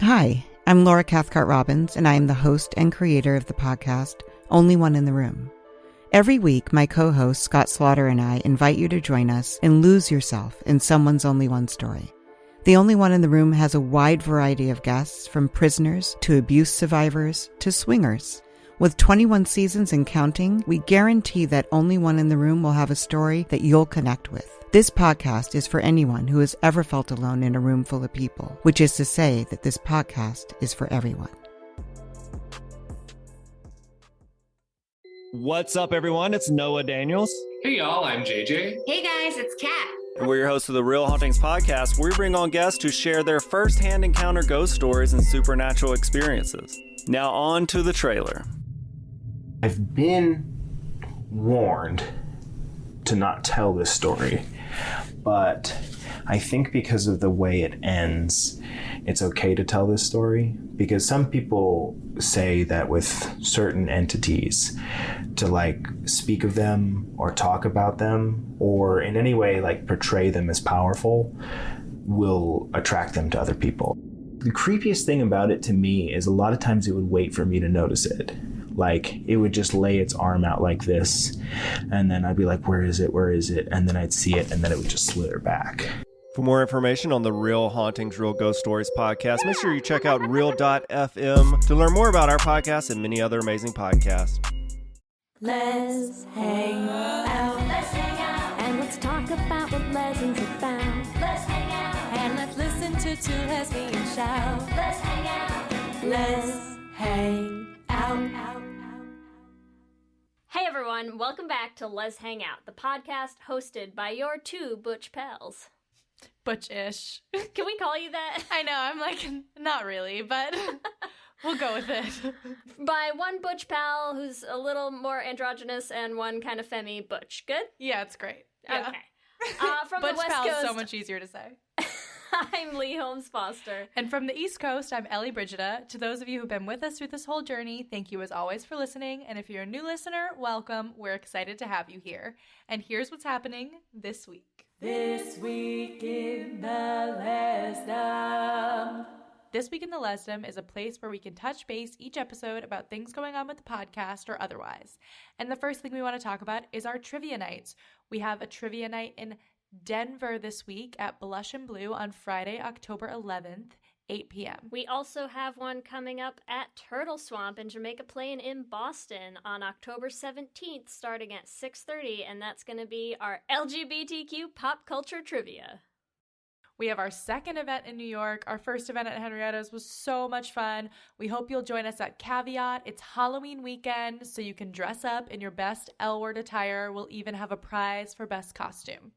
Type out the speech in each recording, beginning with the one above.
Hi, I'm Laura Cathcart-Robbins, and I am the host and creator of the podcast, Only One in the Room. Every week, my co-host Scott Slaughter and I invite you to join us and lose yourself in someone's only one story. The Only One in the Room has a wide variety of guests, from prisoners to abuse survivors to swingers. With 21 seasons and counting, we guarantee that Only One in the Room will have a story that you'll connect with. This podcast is for anyone who has ever felt alone in a room full of people, which is to say that this podcast is for everyone. What's up, everyone? It's Noah Daniels. Hey, y'all. I'm JJ. Hey, guys. It's Kat. And we're your hosts of the Real Hauntings podcast, where we bring on guests who share their first-hand encounter ghost stories and supernatural experiences. Now on to the trailer. I've been warned to not tell this story, but I think because of the way it ends, it's okay to tell this story, because some people say that with certain entities, to speak of them or talk about them or in any way portray them as powerful will attract them to other people. The creepiest thing about it to me is a lot of times it would wait for me to notice it. It would just lay its arm out like this, and then I'd be like, where is it? Where is it? And then I'd see it, and then it would just slither back. For more information on the Real Hauntings, Real Ghost Stories podcast, make sure you check out real.fm to learn more about our podcast and many other amazing podcasts. Let's hang out. Let's hang out. And let's talk about what lessons are found. Let's hang out. And let's listen to two lesbians shout. Let's hang out. Let's hang out. Hey everyone, welcome back to Let's Hang Out, the podcast hosted by your two butch pals. Butch-ish. Can we call you that? I know, I'm not really, but we'll go with it. By one butch pal who's a little more androgynous and one kind of femmy butch. Good? Yeah, it's great. Yeah. Okay. From butch the West pal Coast, is so much easier to say. I'm Lee Holmes Foster. And from the East Coast, I'm Ellie Brigida. To those of you who've been with us through this whole journey, thank you as always for listening. And if you're a new listener, welcome. We're excited to have you here. And here's what's happening this week. This week in the Lesdom. This Week in the Lesdom is a place where we can touch base each episode about things going on with the podcast or otherwise. And the first thing we want to talk about is our trivia nights. We have a trivia night in Denver this week at Blush and Blue on Friday, October 11th, 8 p.m. We also have one coming up at Turtle Swamp in Jamaica Plain in Boston on October 17th, starting at 6:30, and that's going to be our LGBTQ pop culture trivia. We have our second event in New York. Our first event at Henrietta's was so much fun. We hope you'll join us at Caveat. It's Halloween weekend, so you can dress up in your best L-word attire. We'll even have a prize for best costume.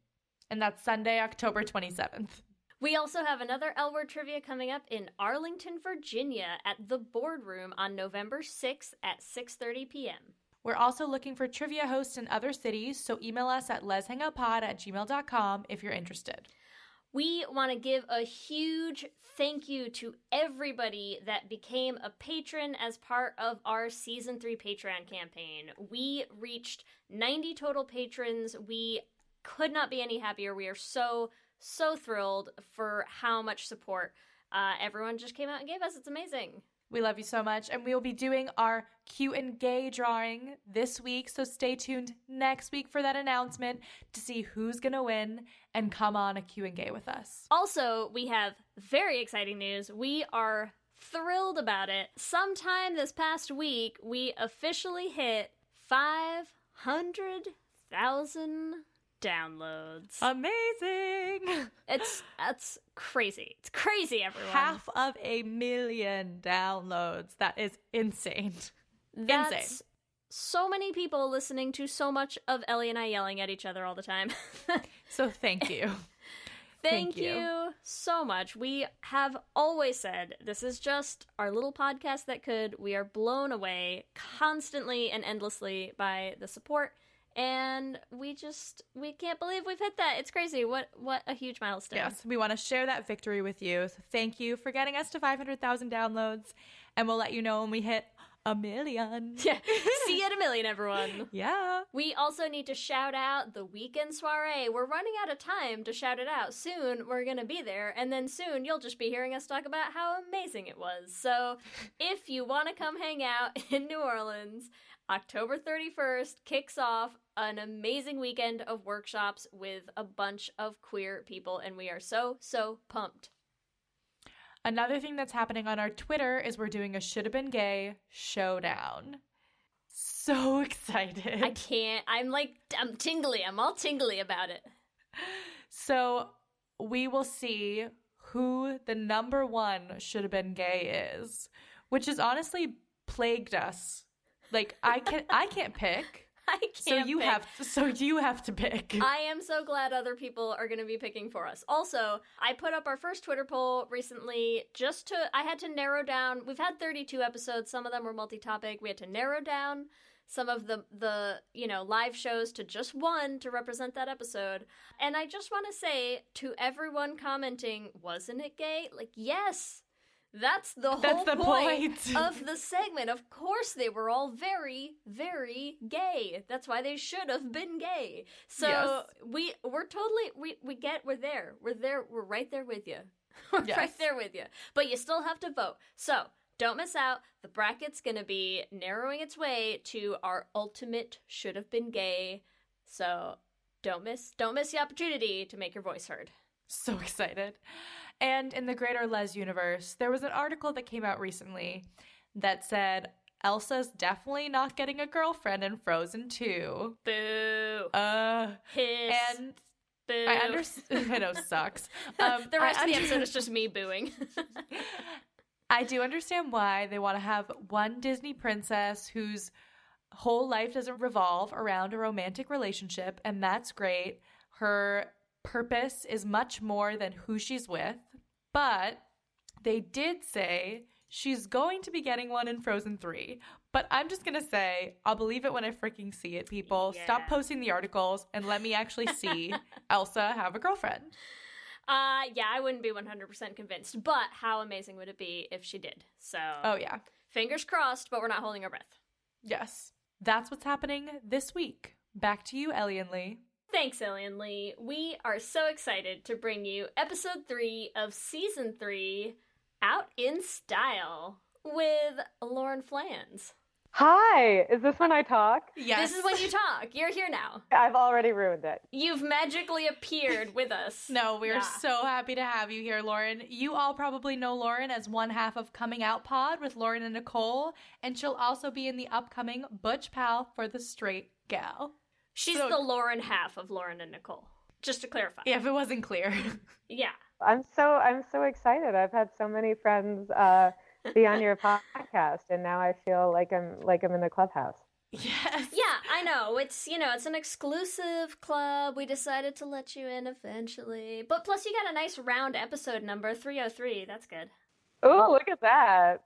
And that's Sunday, October 27th. We also have another L-word trivia coming up in Arlington, Virginia at The Boardroom on November 6th at 6:30 p.m. We're also looking for trivia hosts in other cities, so email us at leshangoutpod@gmail.com if you're interested. We want to give a huge thank you to everybody that became a patron as part of our Season 3 Patreon campaign. We reached 90 total patrons. We could not be any happier. We are so thrilled for how much support everyone just came out and gave us. It's amazing. We love you so much, and we will be doing our Cute and Gay drawing this week, so stay tuned next week for that announcement to see who's gonna win and come on a Cute and Gay with us. Also, we have very exciting news. We are thrilled about it. Sometime this past week, we officially hit 500,000 downloads. Amazing! That's crazy. It's crazy, everyone. 500,000 downloads. That is insane. That's insane. So many people listening to so much of Ellie and I yelling at each other all the time. So thank you. Thank you so much. We have always said this is just our little podcast that could. We are blown away constantly and endlessly by the support. And we can't believe we've hit that. It's crazy. What a huge milestone. Yes, we want to share that victory with you. So thank you for getting us to 500,000 downloads. And we'll let you know when we hit a million. Yeah. See you at a million, everyone. Yeah. We also need to shout out the weekend soiree. We're running out of time to shout it out. Soon we're going to be there, and then soon you'll just be hearing us talk about how amazing it was. So if you want to come hang out in New Orleans, October 31st kicks off an amazing weekend of workshops with a bunch of queer people, and we are so, so pumped. Another thing that's happening on our Twitter is we're doing a Shoulda Been Gay showdown. So excited. I can't. I'm tingly. I'm all tingly about it. So we will see who the number one Shoulda Been Gay is, which has honestly plagued us. Like, I can't pick. I can't So you have to pick. I am so glad other people are going to be picking for us. Also, I put up our first Twitter poll recently I had to narrow down. We've had 32 episodes. Some of them were multi-topic. We had to narrow down some of the live shows to just one to represent that episode. And I just want to say to everyone commenting, wasn't it gay? Like, yes. That's the whole point of the segment. Of course they were all very, very gay. That's why they should have been gay. So yes. We're there. We're right there with you. We're yes. right there with you. But you still have to vote. So don't miss out. The bracket's going to be narrowing its way to our ultimate should have been gay. So don't miss the opportunity to make your voice heard. So excited. And in the greater Les universe, there was an article that came out recently that said Elsa's definitely not getting a girlfriend in Frozen 2. Boo. Hiss. And boo. I understand. I know, sucks. The rest of the episode is just me booing. I do understand why they want to have one Disney princess whose whole life doesn't revolve around a romantic relationship, and that's great. Her purpose is much more than who she's with, but they did say she's going to be getting one in Frozen 3. But I'm just going to say, I'll believe it when I freaking see it, people. Yeah. Stop posting the articles and let me actually see Elsa have a girlfriend. Yeah, I wouldn't be 100% convinced, but how amazing would it be if she did? So, oh yeah. Fingers crossed, but we're not holding our breath. Yes. That's what's happening this week. Back to you, Ellie and Lee. Thanks, Alien Lee. We are so excited to bring you episode 3 of season 3, Out in Style, with Lauren Flans. Hi, is this when I talk? Yes. This is when you talk. You're here now. I've already ruined it. You've magically appeared with us. No, we're so happy to have you here, Lauren. You all probably know Lauren as one half of Coming Out Pod with Lauren and Nicole, and she'll also be in the upcoming Butch Pal for the Straight Gal. She's the Lauren half of Lauren and Nicole, just to clarify. Yeah, if it wasn't clear. Yeah. I'm so excited. I've had so many friends be on your podcast, and now I feel like I'm in the clubhouse. Yes. Yeah, I know. It's an exclusive club. We decided to let you in eventually. But plus you got a nice round episode number, 303. That's good. Oh, look at that.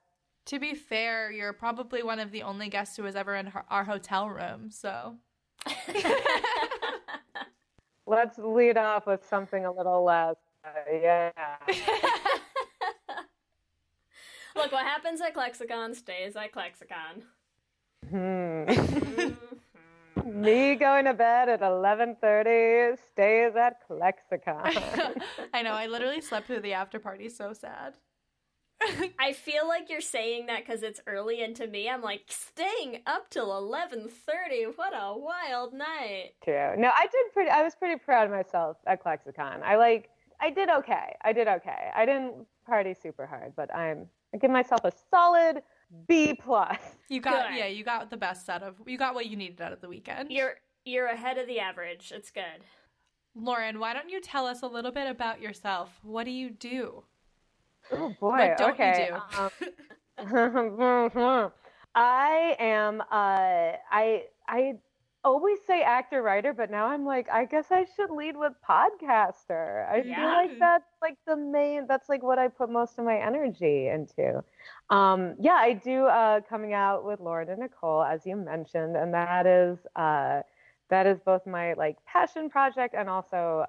To be fair, you're probably one of the only guests who was ever in our hotel room, so... Let's lead off with something a little less. Yeah. Look, what happens at Klexicon stays at Klexicon. Me going to bed at 11:30 stays at Klexicon. I know. I literally slept through the after party. So sad. I feel like you're saying that because it's early, and to me, I'm like, staying up till 11:30. What a wild night. True. No, I was pretty proud of myself at Klexicon. I did okay. I didn't party super hard, but I give myself a solid B+. You got the best you got what you needed out of the weekend. You're ahead of the average. It's good. Lauren, why don't you tell us a little bit about yourself? What do you do? Oh boy. What don't okay. you do? I am I always say actor writer, but now I'm like, I guess I should lead with podcaster. I feel like that's like that's like what I put most of my energy into. I do Coming Out with Lauren and Nicole, as you mentioned, and that is both my like passion project and also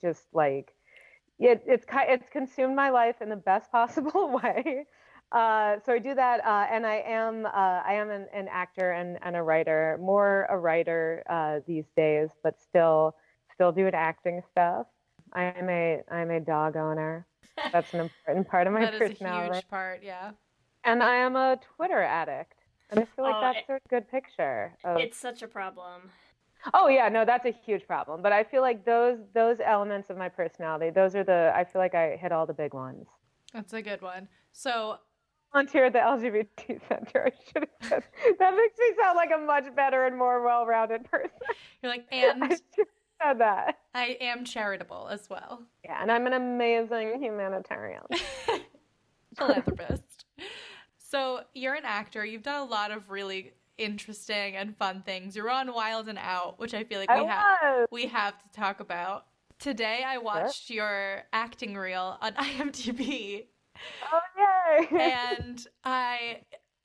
just like it's consumed my life in the best possible way. So I do that, and I am an actor and a writer, more a writer these days, but still doing acting stuff. I'm a dog owner. That's an important part of my That is a personality. huge part, yeah. And I am a Twitter addict. And I feel like Oh, that's a good picture of. It's such a problem. Oh yeah, no, that's a huge problem. But I feel like those elements of my personality, those are I feel like I hit all the big ones. That's a good one. So Volunteer at the LGBT Center. I should have said. That makes me sound like a much better and more well-rounded person. you're like, I and should have said that. I am charitable as well. Yeah, and I'm an amazing humanitarian. Philanthropist. So you're an actor. You've done a lot of really interesting and fun things. You're on Wild and Out, which I feel like we have to talk about. Today I watched your acting reel on IMDb. Oh yay! And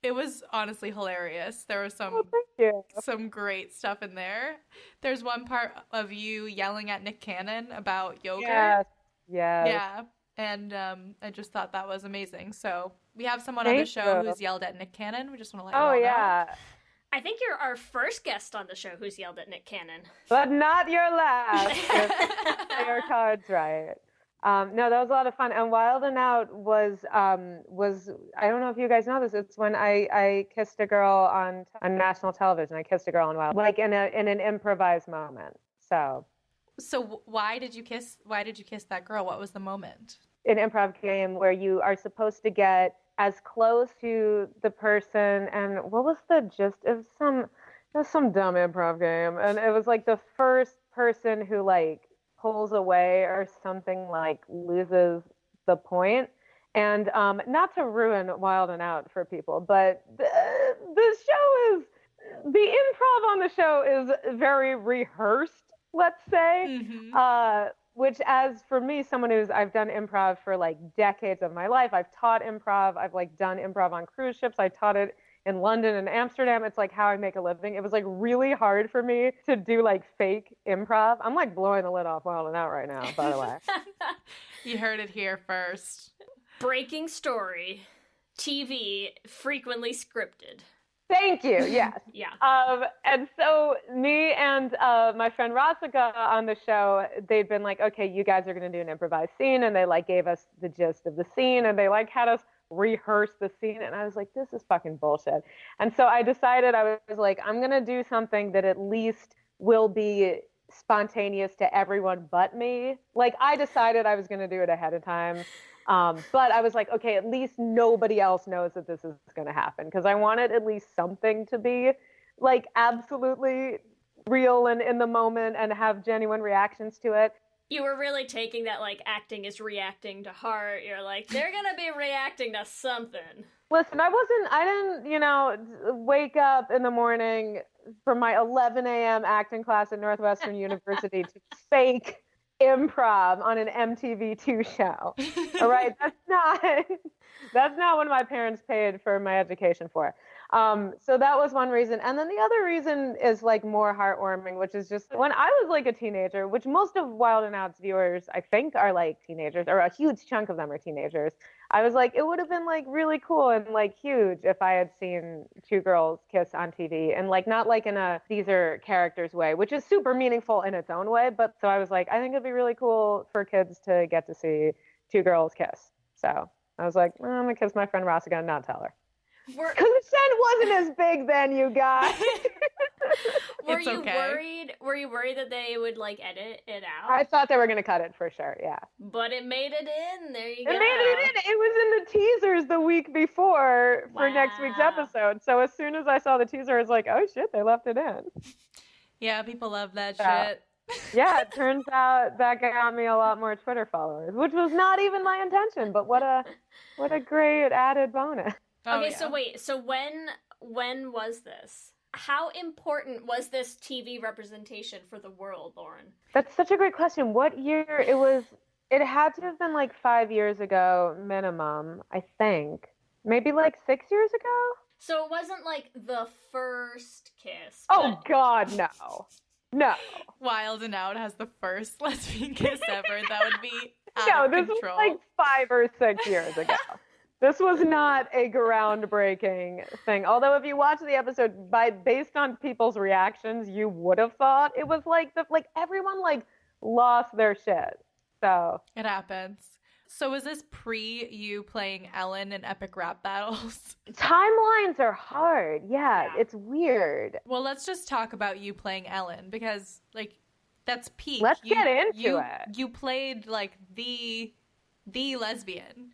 it was honestly hilarious. There was thank you. some great stuff in there. There's one part of you yelling at Nick Cannon about yogurt. Yes. Yeah. And I just thought that was amazing. So we have someone on the show who's yelled at Nick Cannon. We just want to let you all know. I think you're our first guest on the show who's yelled at Nick Cannon. But not your last. Your cards right. No, that was a lot of fun. And Wild and Out was I don't know if you guys know this. It's when I kissed a girl on national television. I kissed a girl on Wild, like in an improvised moment. So why did you kiss that girl? What was the moment? An improv game where you are supposed to get as close to the person, and what was the gist? It was some dumb improv game, and it was like the first person who like pulls away or something like loses the point. And not to ruin Wild and Out for people, but the improv on the show is very rehearsed, let's say. Mm-hmm. Which, as for me, someone I've done improv for like decades of my life. I've taught improv. I've like done improv on cruise ships. I taught it in London and Amsterdam. It's like how I make a living. It was like really hard for me to do like fake improv. I'm like blowing the lid off Wild and Out right now, by the way. You heard it here first. Breaking story. TV, frequently scripted. Thank you. Yes. Yeah. And so me and my friend Rasika on the show, they'd been like, okay, you guys are going to do an improvised scene. And they like gave us the gist of the scene, and they like had us rehearse the scene. And I was like, this is fucking bullshit. And so I decided, I was like, I'm going to do something that at least will be spontaneous to everyone but me. Like I decided I was going to do it ahead of time. But I was like, okay, at least nobody else knows that this is going to happen, because I wanted at least something to be like absolutely real and in the moment and have genuine reactions to it. You were really taking that like acting is reacting to heart. You're like, they're going to be reacting to something. Listen, I didn't, wake up in the morning for my 11 a.m. acting class at Northwestern University to fake improv on an MTV2 show. All right, that's not what my parents paid for my education for. So that was one reason. And then the other reason is like more heartwarming, which is just when I was like a teenager, which most of Wild and Out's viewers, I think, are like teenagers, or a huge chunk of them are teenagers. I was like, it would have been like really cool and like huge if I had seen two girls kiss on TV, and like not like in a these are characters way, which is super meaningful in its own way. But so I was like, I think it'd be really cool for kids to get to see two girls kiss. So I was like, I'm gonna kiss my friend Rasika and not tell her. Consent wasn't as big then, you guys. Were you worried that they would like edit it out? I thought they were gonna cut it for sure, yeah. But it made it in. There you go. It made it in. It was in the teasers the week before for next week's episode. So as soon as I saw the teaser, I was like, oh shit, they left it in. Yeah, people love that shit. Yeah, it turns out that got me a lot more Twitter followers, which was not even my intention, but what a great added bonus. Okay, so wait. So when was this? How important was this TV representation for the world, Lauren? That's such a great question. What year it was? It had to have been like 5 years ago minimum, I think. Maybe like 6 years ago? So it wasn't like the first kiss. Oh God, no. No. Wild and Out has the first lesbian kiss ever. That would be out of this control. was like 5 or 6 years ago. This was not a groundbreaking thing. Although if you watch the episode based on people's reactions, you would have thought it was like everyone like lost their shit. So it happens. So was this pre you playing Ellen in epic rap battles? Timelines are hard. Yeah, it's weird. Well, let's just talk about you playing Ellen because like that's peak. Let's get into it. You played like the lesbian.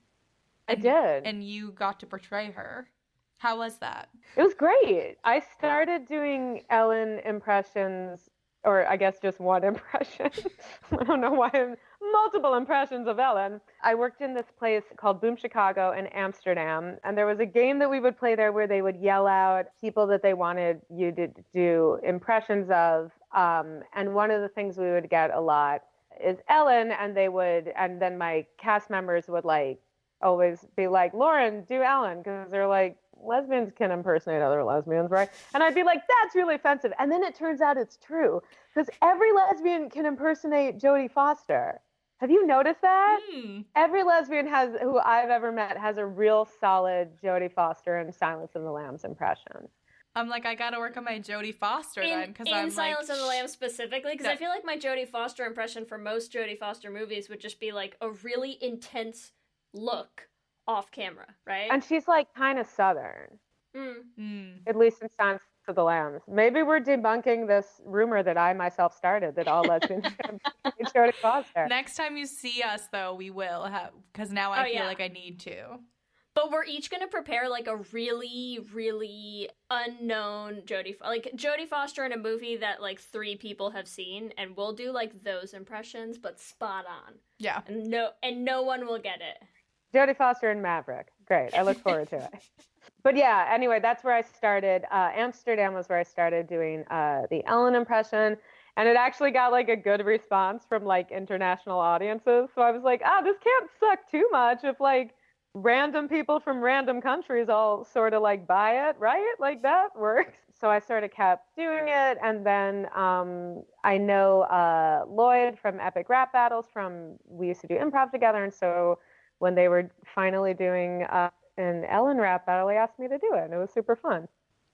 I did. And you got to portray her. How was that? It was great. I started doing Ellen impressions, or I guess just one impression. I don't know why. Multiple impressions of Ellen. I worked in this place called Boom Chicago in Amsterdam, and there was a game that we would play there where they would yell out people that they wanted you to do impressions of. And one of the things we would get a lot is Ellen, and then my cast members would like always be like, Lauren, do Ellen, because they're like, lesbians can impersonate other lesbians, right? And I'd be like, that's really offensive. And then it turns out it's true, because every lesbian can impersonate Jodie Foster. Have you noticed that? Every lesbian who I've ever met has a real solid Jodie Foster and Silence of the Lambs impression. I'm like, I gotta work on my Jodie Foster then, because I'm in Silence of the Lambs specifically, because I feel like my Jodie Foster impression for most Jodie Foster movies would just be like a really intense look off camera, right? And she's like kind of Southern, at least in Silence of the Lambs. Maybe we're debunking this rumor that I myself started, that all lesbians can be Jodie Foster. Next time you see us, though, we will have, because now I feel like I need to. But we're each going to prepare like a really, really unknown Jodie Foster in a movie that like 3 people have seen, and we'll do like those impressions, but spot on. Yeah. And no one will get it. Jodie Foster and Maverick. Great. I look forward to it. But yeah, anyway, that's where I started. Amsterdam was where I started doing the Ellen impression. And it actually got like a good response from like international audiences. So I was like, this can't suck too much if like random people from random countries all sort of like buy it, right? Like that works. So I sort of kept doing it. And then I know Lloyd from Epic Rap Battles we used to do improv together. And so when they were finally doing an Ellen rap battle, he asked me to do it. And it was super fun.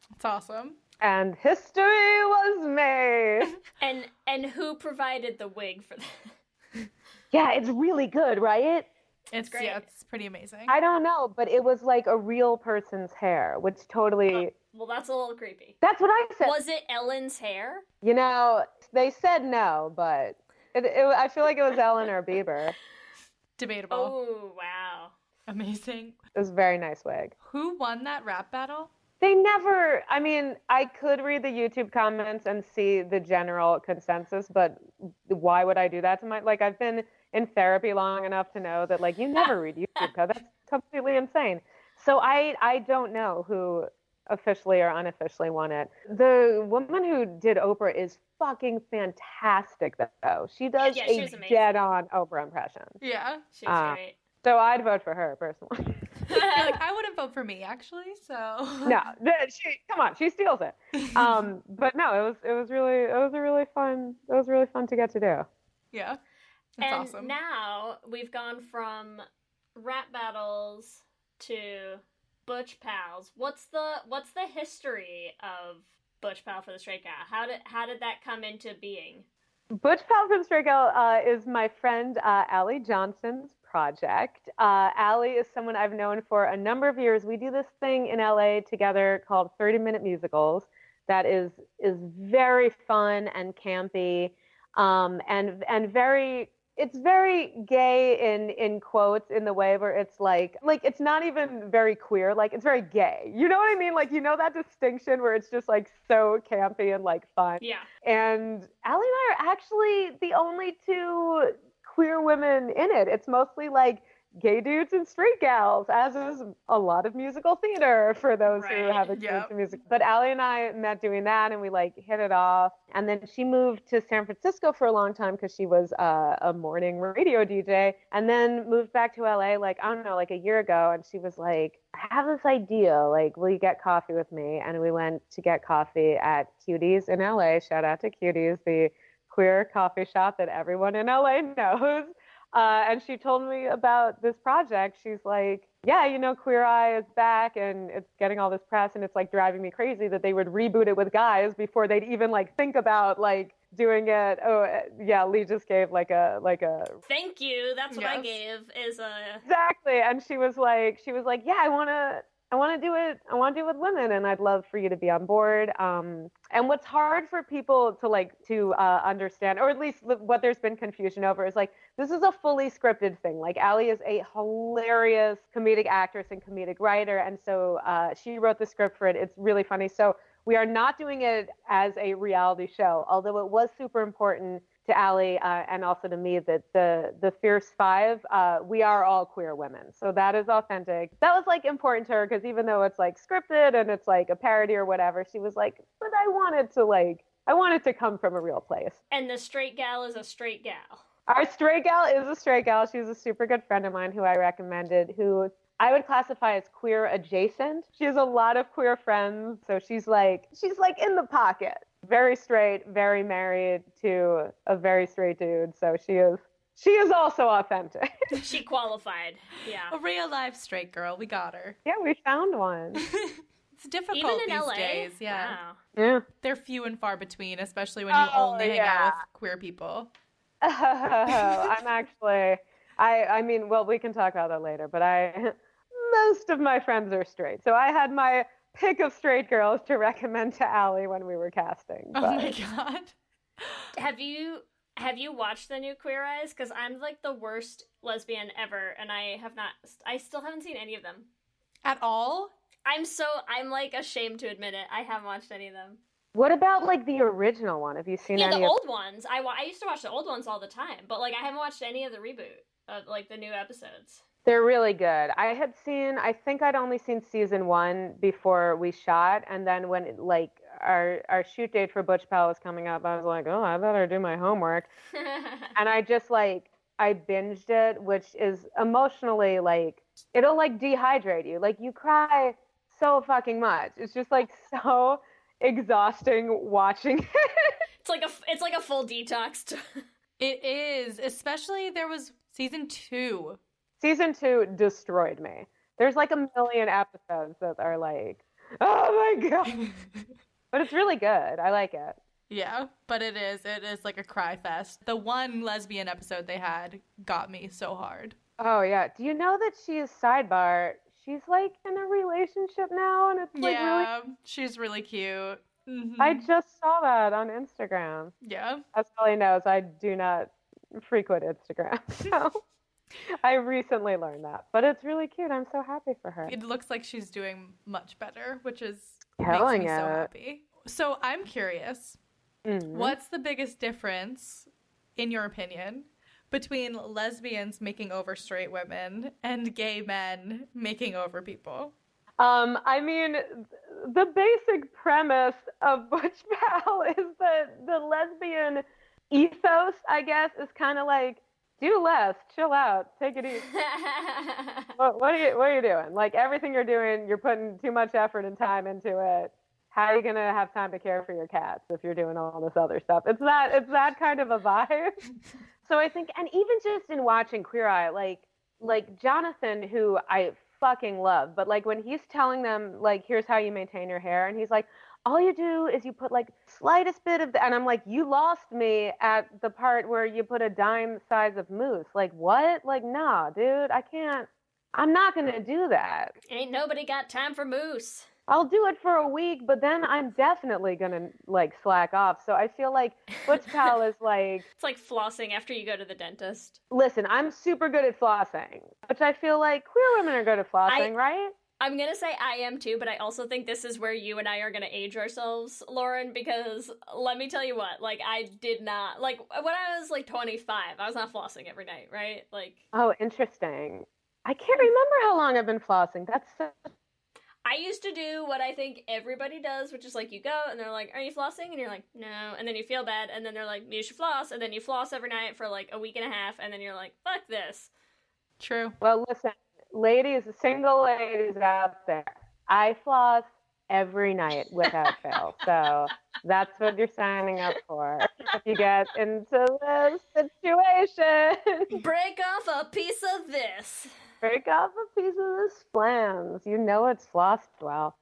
That's awesome. And history was made. And who provided the wig for that? Yeah, it's really good, right? It's great. Yeah, it's pretty amazing. I don't know, but it was like a real person's hair, which totally... well, that's a little creepy. That's what I said. Was it Ellen's hair? You know, they said no, but I feel like it was Ellen or Bieber. Debatable. Oh, wow. Amazing. It was a very nice wig. Who won that rap battle? They never, I mean, I could read the YouTube comments and see the general consensus, but why would I do that to I've been in therapy long enough to know that, like, you never read YouTube code. That's completely insane. So I don't know who officially or unofficially won it. The woman who did Oprah is fucking fantastic, though. She does a dead-on Oprah impression. Yeah. She's great. So I'd vote for her, personally. I wouldn't vote for me, actually, so... No, come on, she steals it. But no, it was really fun to get to do. Yeah, that's and awesome. Now we've gone from rap battles to Butch Pals. What's the history of Butch Pal for the Straight Gal? How did that come into being? Butch Pal for the Straight Gal is my friend Allie Johnson's project. Allie is someone I've known for a number of years. We do this thing in LA together called 30-minute musicals that is very fun and campy, and very, it's very gay in quotes, in the way where it's like it's not even very queer, like it's very gay. You know what I mean? Like, you know that distinction where it's just like so campy and like fun. Yeah. And Allie and I are actually the only 2 queer women in it. It's mostly like gay dudes and straight gals, as is a lot of musical theater for those who have experienced music. But Allie and I met doing that, and we like hit it off. And then she moved to San Francisco for a long time because she was a morning radio DJ, and then moved back to LA like, I don't know, like a year ago. And she was like, I have this idea, like, will you get coffee with me? And we went to get coffee at Cuties in LA. Shout out to Cuties, the queer coffee shop that everyone in LA knows. And she told me about this project. She's like, yeah, Queer Eye is back and it's getting all this press and it's like driving me crazy that they would reboot it with guys before they'd even like think about like doing it. Oh, yeah, Lee just gave like a Thank you. That's what I gave is a exactly. And she was like, yeah, I want to do it. I want to do it with women, and I'd love for you to be on board. And what's hard for people to understand, or at least what there's been confusion over, is like this is a fully scripted thing. Like Allie is a hilarious comedic actress and comedic writer, and so she wrote the script for it. It's really funny. So we are not doing it as a reality show, although it was super important to Allie and also to me that the Fierce Five, we are all queer women. So that is authentic. That was like important to her because even though it's like scripted and it's like a parody or whatever, she was like, but I wanted to come from a real place. And the straight gal is a straight gal. Our straight gal is a straight gal. She's a super good friend of mine who I recommended, who I would classify as queer adjacent. She has a lot of queer friends. So she's like in the pocket. Very straight, very married to a very straight dude. So she is also authentic. She qualified. Yeah. A real life straight girl. We got her. Yeah, we found one. It's difficult Even in these LA? days. Yeah. Wow. Yeah. They're few and far between, especially when you only hang out with queer people. I'm actually, I mean, well, we can talk about that later, but most of my friends are straight. So I had my pick of straight girls to recommend to Allie when we were casting. Oh my God. Have you watched the new Queer Eyes? Because I'm like the worst lesbian ever, and I still haven't seen any of them. At all? I'm like ashamed to admit it. I haven't watched any of them. What about like the original one? Have you seen any? Yeah, the old ones. I used to watch the old ones all the time, but like I haven't watched any of the reboot of like the new episodes. They're really good. I think I'd only seen season 1 before we shot, and then when our shoot date for Butch Pal was coming up, I was like, oh, I better do my homework. And I just I binged it, which is emotionally it'll dehydrate you. Like you cry so fucking much. It's just so exhausting watching it. It's like a full detax. It is, especially there was season 2. Season 2 destroyed me. There's a million episodes that are oh my God. But it's really good. I like it. Yeah, but it is like a cry fest. The one lesbian episode they had got me so hard. Oh yeah. Do you know that sidebar, she's in a relationship now, and it's yeah, really... she's really cute. Mm-hmm. I just saw that on Instagram. Yeah. As Kelly knows, I do not frequent Instagram, so I recently learned that. But it's really cute. I'm so happy for her. It looks like she's doing much better, which is Killing makes me it. so happy. So I'm curious, what's the biggest difference, in your opinion, between lesbians making over straight women and gay men making over people? I mean, the basic premise of Butch Pal is that the lesbian ethos, I guess, is kind of do less, chill out, take it easy. what are you doing? Everything you're doing, you're putting too much effort and time into it. How are you gonna have time to care for your cats if you're doing all this other stuff? It's that kind of a vibe. So I think, and even just in watching Queer Eye, like Jonathan, who I fucking love, but when he's telling them here's how you maintain your hair, and he's like, all you do is you put slightest bit of and I'm you lost me at the part where you put a dime size of mousse. What? Nah, dude, I'm not gonna do that. Ain't nobody got time for mousse. I'll do it for a week, but then I'm definitely gonna slack off. So I feel Butch Pal is it's like flossing after you go to the dentist. Listen, I'm super good at flossing, which I feel queer women are good at flossing, right? I'm gonna say I am too, but I also think this is where you and I are gonna age ourselves, Lauren, because let me tell you what, I did not, when I was 25, I was not flossing every night, right? Oh, interesting. I can't remember how long I've been flossing. That's so... I used to do what I think everybody does, which is you go and they're like, are you flossing? And you're like, no. And then you feel bad. And then they're like, you should floss. And then you floss every night for a week and a half. And then you're like, fuck this. True. Well, listen, ladies, single ladies out there, I floss every night without fail. So that's what you're signing up for. if you get into this situation. Break off a piece of this. Break off a piece of this Flans. You know it's flossed well.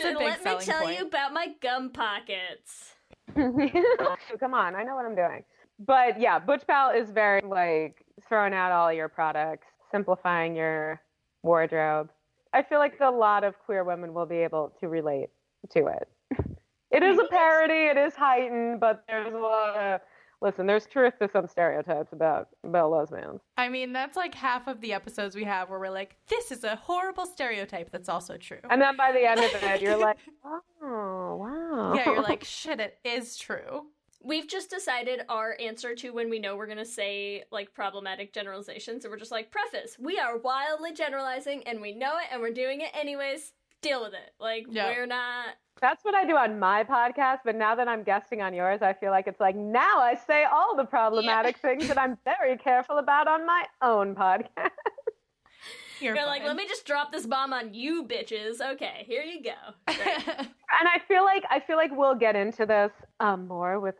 Let me tell you about my gum pockets. Come on, I know what I'm doing. But yeah, Butch Pal is very like throwing out all your products, simplifying your wardrobe. I feel like a lot of queer women will be able to relate to it. It is a parody, it is heightened, but there's a lot of listen, there's truth to some stereotypes about lesbians. I mean, that's like half of the episodes we have where we're like, this is a horrible stereotype that's also true. And then by the end of it, you're like, oh, wow. Yeah, you're like, shit, it is true. We've just decided our answer to when we know we're going to say, like, problematic generalizations. And we're just like, preface, we are wildly generalizing, and we know it, and we're doing it anyways. Deal with it. Like, we're not... That's what I do on my podcast, but now that I'm guesting on yours, I feel like it's like, now I say all the problematic things that I'm very careful about on my own podcast. You're like, let me just drop this bomb on you bitches. Okay, here you go. And I feel like we'll get into this more with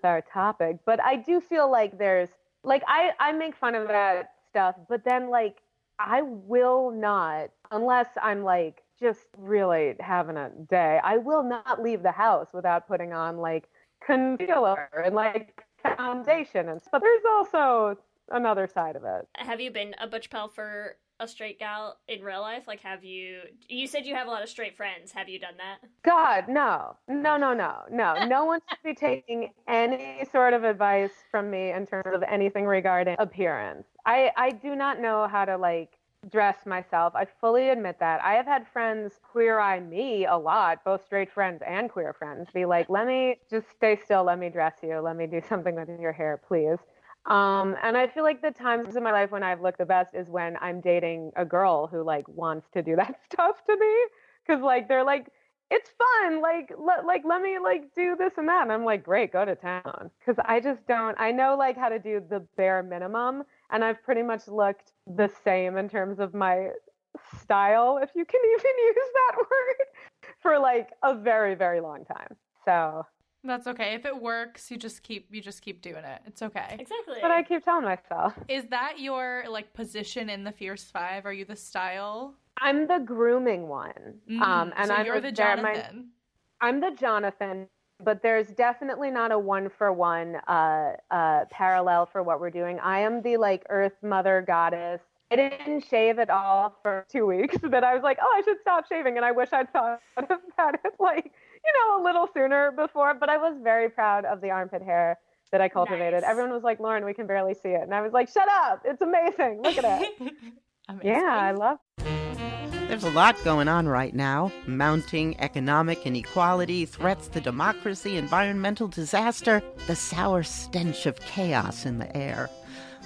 our topic, but I do feel like there's like I make fun of that stuff, but then like I will not, unless I'm like just really having a day, I will not leave the house without putting on like concealer and like foundation and stuff. But there's also another side of it. Have you been a Butch Pal for a straight gal in real life? Like, you said you have a lot of straight friends. Have you done that? God, no. No one should be taking any sort of advice from me in terms of anything regarding appearance. I do not know how to like dress myself. I fully admit that. I have had friends queer eye me a lot, both straight friends and queer friends, be like, let me just stay still, let me dress you, let me do something with your hair, please. And I feel like the times in my life when I've looked the best is when I'm dating a girl who like wants to do that stuff to me. Cause like, they're like, it's fun. Like, let me like do this and that. And I'm like, great, go to town. Cause I just I know like how to do the bare minimum. And I've pretty much looked the same in terms of my style, if you can even use that word, for like a very, very long time. So that's okay. If it works, you just keep doing it. It's okay. Exactly. But I keep telling myself. Is that your like position in the Fierce Five? Are you the style? I'm the grooming one. And so I'm you're the Jonathan. I'm the Jonathan, but there's definitely not a 1-for-1 parallel for what we're doing. I am the like Earth Mother Goddess. I didn't shave at all for 2 weeks, but I was like, oh, I should stop shaving, and I wish I'd thought about it like, a little sooner before. But I was very proud of the armpit hair that I cultivated. Nice. Everyone was like, Lauren, we can barely see it, and I was like, shut up, it's amazing, look at it. Yeah, I love it. There's a lot going on right now. Mounting economic inequality, threats to democracy, environmental disaster, the sour stench of chaos in the air.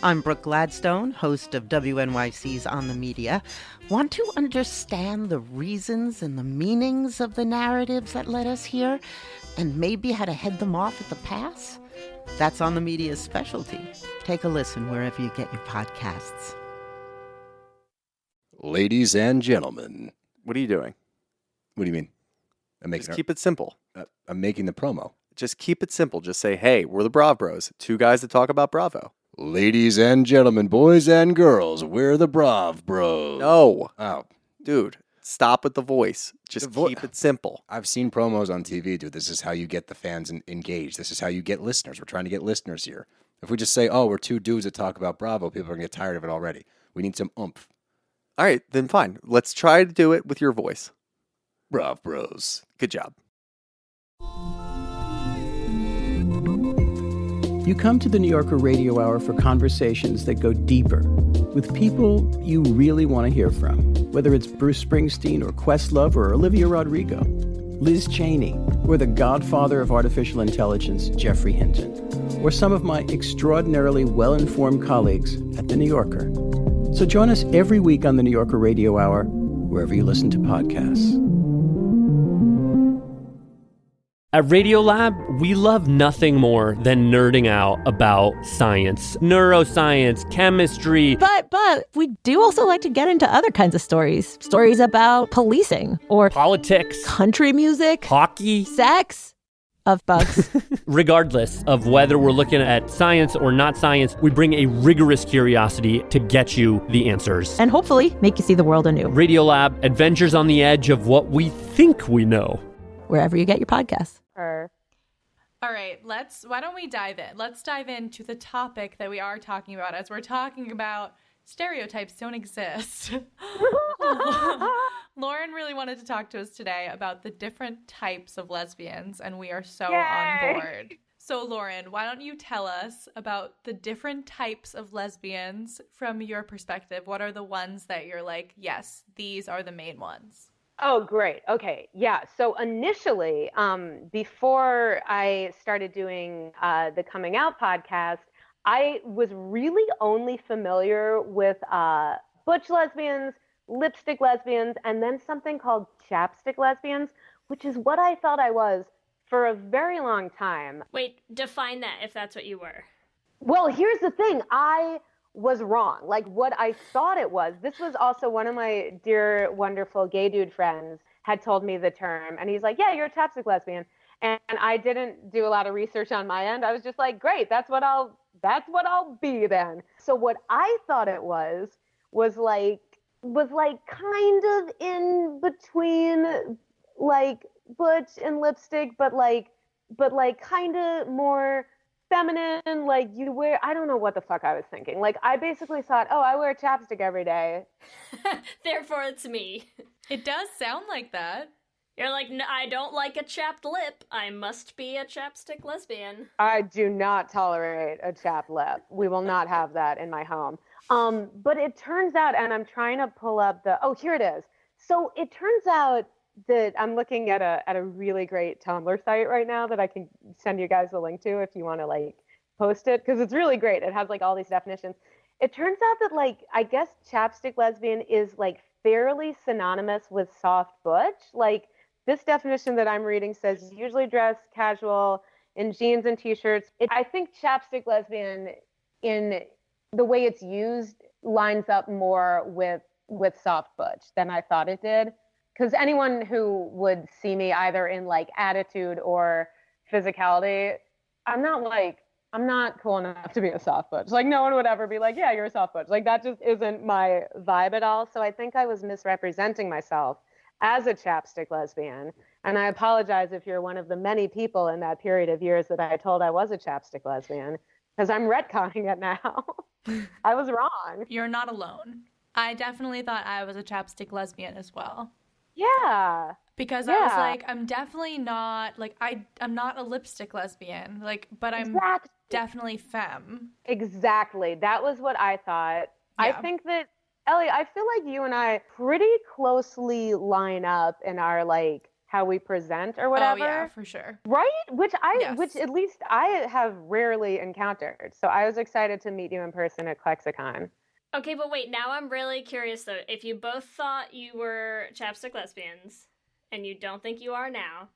I'm Brooke Gladstone, host of WNYC's On the Media. Want to understand the reasons and the meanings of the narratives that led us here, and maybe how to head them off at the pass? That's On the Media's specialty. Take a listen wherever you get your podcasts. Ladies and gentlemen. What are you doing? What do you mean? Just keep it simple. I'm making the promo. Just keep it simple. Just say, hey, we're the Brav Bros. Two guys that talk about Bravo. Ladies and gentlemen, boys and girls, we're the Brav Bros. No. Oh. Dude, stop with the voice. Just keep it simple. I've seen promos on TV, dude. This is how you get the fans engaged. This is how you get listeners. We're trying to get listeners here. If we just say, oh, we're two dudes that talk about Bravo, people are going to get tired of it already. We need some oomph. All right, then fine. Let's try to do it with your voice. Brav Bros. Good job. You come to the New Yorker Radio Hour for conversations that go deeper with people you really want to hear from, whether it's Bruce Springsteen or Questlove or Olivia Rodrigo, Liz Cheney, or the godfather of artificial intelligence, Jeffrey Hinton, or some of my extraordinarily well-informed colleagues at the New Yorker. So join us every week on the New Yorker Radio Hour, wherever you listen to podcasts. At Radiolab, we love nothing more than nerding out about science, neuroscience, chemistry. But we do also like to get into other kinds of stories. Stories about policing or politics, country music, hockey, sex, of bugs. Regardless of whether we're looking at science or not science, we bring a rigorous curiosity to get you the answers. And hopefully make you see the world anew. Radiolab, adventures on the edge of what we think we know. Wherever you get your podcasts. All right, why don't we dive in? Let's dive into the topic that we are talking about. As we're talking about stereotypes don't exist. Lauren really wanted to talk to us today about the different types of lesbians, and we are so on board. So Lauren, why don't you tell us about the different types of lesbians from your perspective? What are the ones that you're like, yes, these are the main ones? Oh, great. Okay. Yeah. So initially, before I started doing the Coming Out podcast, I was really only familiar with butch lesbians, lipstick lesbians, and then something called chapstick lesbians, which is what I thought I was for a very long time. Wait, define that if that's what you were. Well, here's the thing. I was wrong. Like what I thought it was. This was also one of my dear, wonderful gay dude friends had told me the term. And he's like, yeah, you're a chapstick lesbian. And I didn't do a lot of research on my end. I was just like, great, that's what I'll be then. So what I thought it was like kind of in between like butch and lipstick, but like kind of more feminine, like you wear, I don't know what the fuck I was thinking. Like I basically thought, oh, I wear chapstick every day. Therefore it's me. It does sound like that. You're like, I don't like a chapped lip. I must be a chapstick lesbian. I do not tolerate a chapped lip. We will not have that in my home. But it turns out, and I'm trying to pull up here it is. So it turns out that I'm looking at a really great Tumblr site right now that I can send you guys the link to if you want to like post it, because it's really great. It has like all these definitions. It turns out that like I guess chapstick lesbian is like fairly synonymous with soft butch. Like this definition that I'm reading says usually dress casual in jeans and t-shirts. I think chapstick lesbian in the way it's used lines up more with soft butch than I thought it did. Because anyone who would see me either in like attitude or physicality, I'm not cool enough to be a soft butch. Like no one would ever be like, yeah, you're a soft butch. Like that just isn't my vibe at all. So I think I was misrepresenting myself as a chapstick lesbian. And I apologize if you're one of the many people in that period of years that I told I was a chapstick lesbian, because I'm retconning it now. I was wrong. You're not alone. I definitely thought I was a chapstick lesbian as well. Yeah. Because I was like, I'm definitely not, like, I'm not a lipstick lesbian, like, but I'm definitely femme. Exactly. That was what I thought. Yeah. I think that, Ellie, I feel like you and I pretty closely line up in our, like, how we present or whatever. Oh, yeah, for sure. Right? Which at least I have rarely encountered. So I was excited to meet you in person at Klexicon. Okay, but wait, now I'm really curious, though. If you both thought you were chapstick lesbians, and you don't think you are now,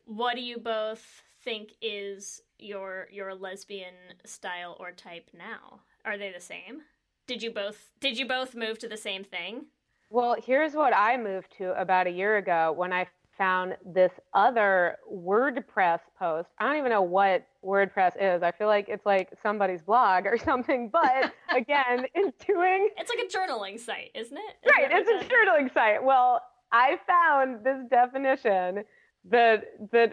what do you both think is your lesbian style or type now? Are they the same? Did you both move to the same thing? Well, here's what I moved to about a year ago when I found this other WordPress post. I don't even know what WordPress is. I feel like it's like somebody's blog or something. But again, it's like a journaling site, isn't it? Right, it's a journaling site. Well, I found this definition that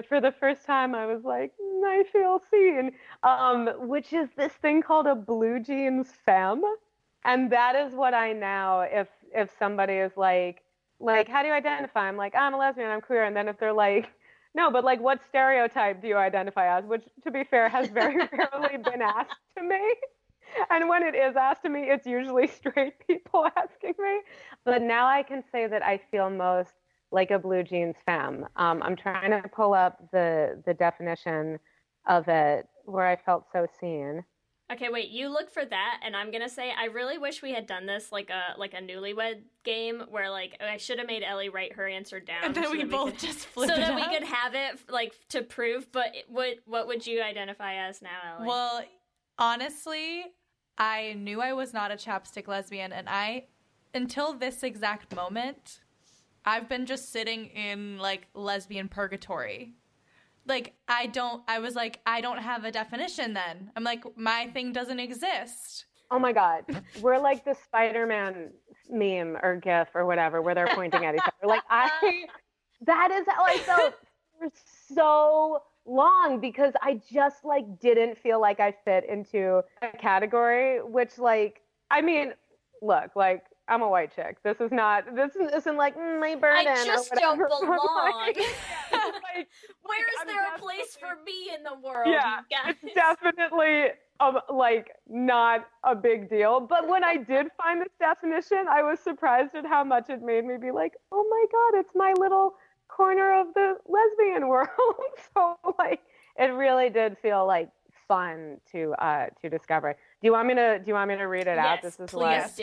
for the first time I was like, I feel seen, which is this thing called a blue jeans femme. And that is what I now, if somebody is like, how do you identify? I'm like, I'm a lesbian, I'm queer. And then if they're like, no, but like, what stereotype do you identify as? Which, to be fair, has very rarely been asked to me. And when it is asked to me, it's usually straight people asking me. But now I can say that I feel most like a blue jeans femme. I'm trying to pull up the definition of it where I felt so seen. Okay, wait, you look for that, and I'm gonna say I really wish we had done this like a newlywed game where like I should have made Ellie write her answer down, And then so we that both could, just flip so it that up. we could have it like to prove. But what would you identify as now, Ellie? Well, honestly, I knew I was not a chapstick lesbian, and until this exact moment, I've been just sitting in like lesbian purgatory. Like, I don't have a definition then. I'm like, my thing doesn't exist. Oh my God. We're like the Spider-Man meme or GIF or whatever where they're pointing at each other. Like, that is how I felt for so long because I just like didn't feel like I fit into a category, which like, I mean, look, like, I'm a white chick. This isn't like my burden. I just or don't whatever. belong. Like, Where is there a place for me in the world? Yeah, you guys? it's definitely like not a big deal. But when I did find this definition, I was surprised at how much it made me be like, oh my God, it's my little corner of the lesbian world. So like, it really did feel like fun to discover. Do you want me to read it out? Yes, This is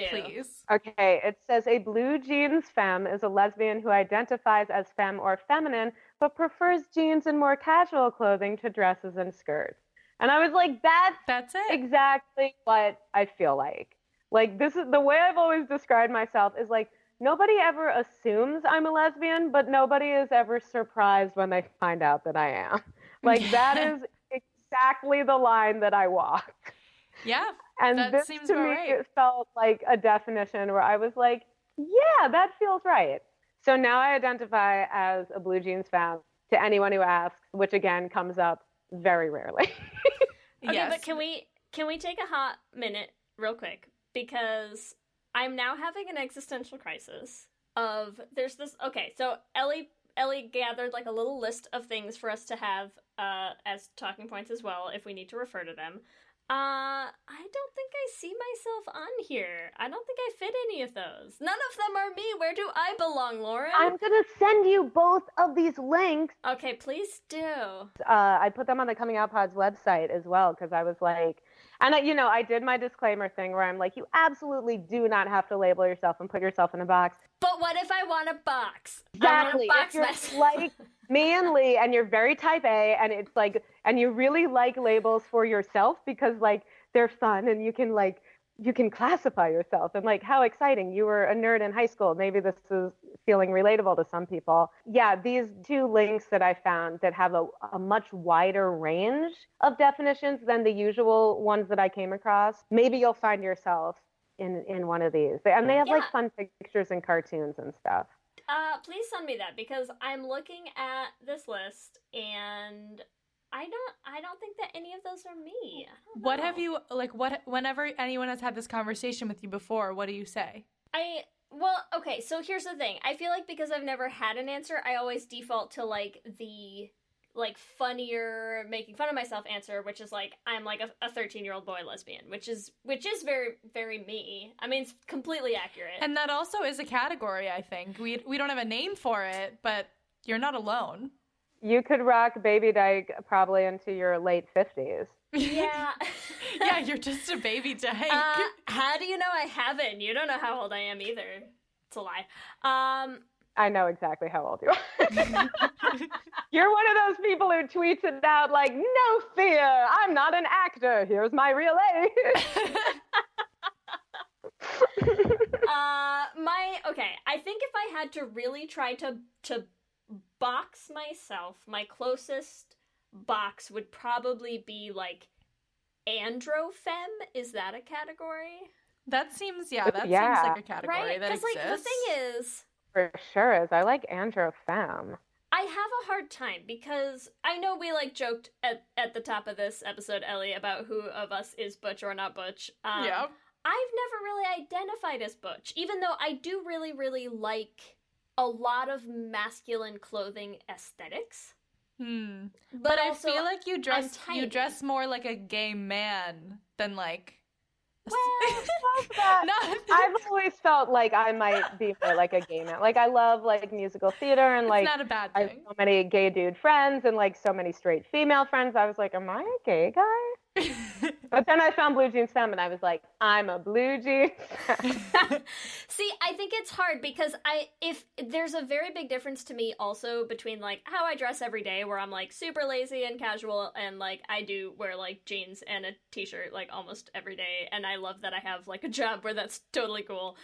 Please. Okay, it says a blue jeans femme is a lesbian who identifies as femme or feminine, but prefers jeans and more casual clothing to dresses and skirts. And I was like, that's it. Exactly what I feel like. Like, this is the way I've always described myself is like, nobody ever assumes I'm a lesbian, but nobody is ever surprised when they find out that I am. Like, that is exactly the line that I walk. Yeah, and that this seems to about me right. it felt like a definition where I was like, yeah, that feels right. So now I identify as a blue jeans femme to anyone who asks, which again comes up very rarely. Okay, Yes. but can we take a hot minute real quick because I'm now having an existential crisis of there's this. Okay, so Ellie gathered like a little list of things for us to have as talking points as well if we need to refer to them. I don't think I see myself on here. I don't think I fit any of those. None of them are me. Where do I belong, Lauren? I'm going to send you both of these links. Okay, please do. I put them on the Coming Out Pod's website as well because I was like, and I did my disclaimer thing where I'm like, you absolutely do not have to label yourself and put yourself in a box. But what if I want a box? Exactly. Box If you're myself. like me and Lee and you're very type A and it's like, and you really like labels for yourself because like they're fun and you can classify yourself and like how exciting. You were a nerd in high school. Maybe this is feeling relatable to some people. Yeah, these two links that I found that have a much wider range of definitions than the usual ones that I came across. Maybe you'll find yourself in one of these. And they have like fun pictures and cartoons and stuff. Please send me that because I'm looking at this list and I don't think that any of those are me. What have you whenever anyone has had this conversation with you before, what do you say? Okay, so here's the thing. I feel like because I've never had an answer, I always default to like the funnier making fun of myself answer, which is like I'm like a 13-year-old boy lesbian, which is very, very me. I mean, it's completely accurate. And that also is a category, I think. We don't have a name for it, but you're not alone. You could rock baby dyke probably into your late 50s. Yeah. Yeah, you're just a baby dyke. How do you know I haven't? You don't know how old I am either. It's a lie. I know exactly how old you are. You're one of those people who tweets it out like, no fear, I'm not an actor. Here's my real age. I think if I had to really try to box myself, my closest box would probably be like androfemme. Is that a category? That seems seems like a category right? that exists. Like the thing is, for sure is. I like androfemme. I have a hard time because I know we like joked at the top of this episode, Ellie, about who of us is butch or not butch. Yeah. I've never really identified as butch, even though I do really, really like a lot of masculine clothing aesthetics. But I also, feel like you tiny. dress more like a gay man than like. Well, I've always felt like I might be more like a gay man. Like I love like musical theater and like it's not a bad thing. I have so many gay dude friends and like so many straight female friends. I was like, am I a gay guy? But then I found blue jeans femme and I was like, I'm a blue jeans femme. See, I think it's hard because if there's a very big difference to me also between like how I dress every day, where I'm like super lazy and casual, and like I do wear like jeans and a t-shirt like almost every day, and I love that I have like a job where that's totally cool.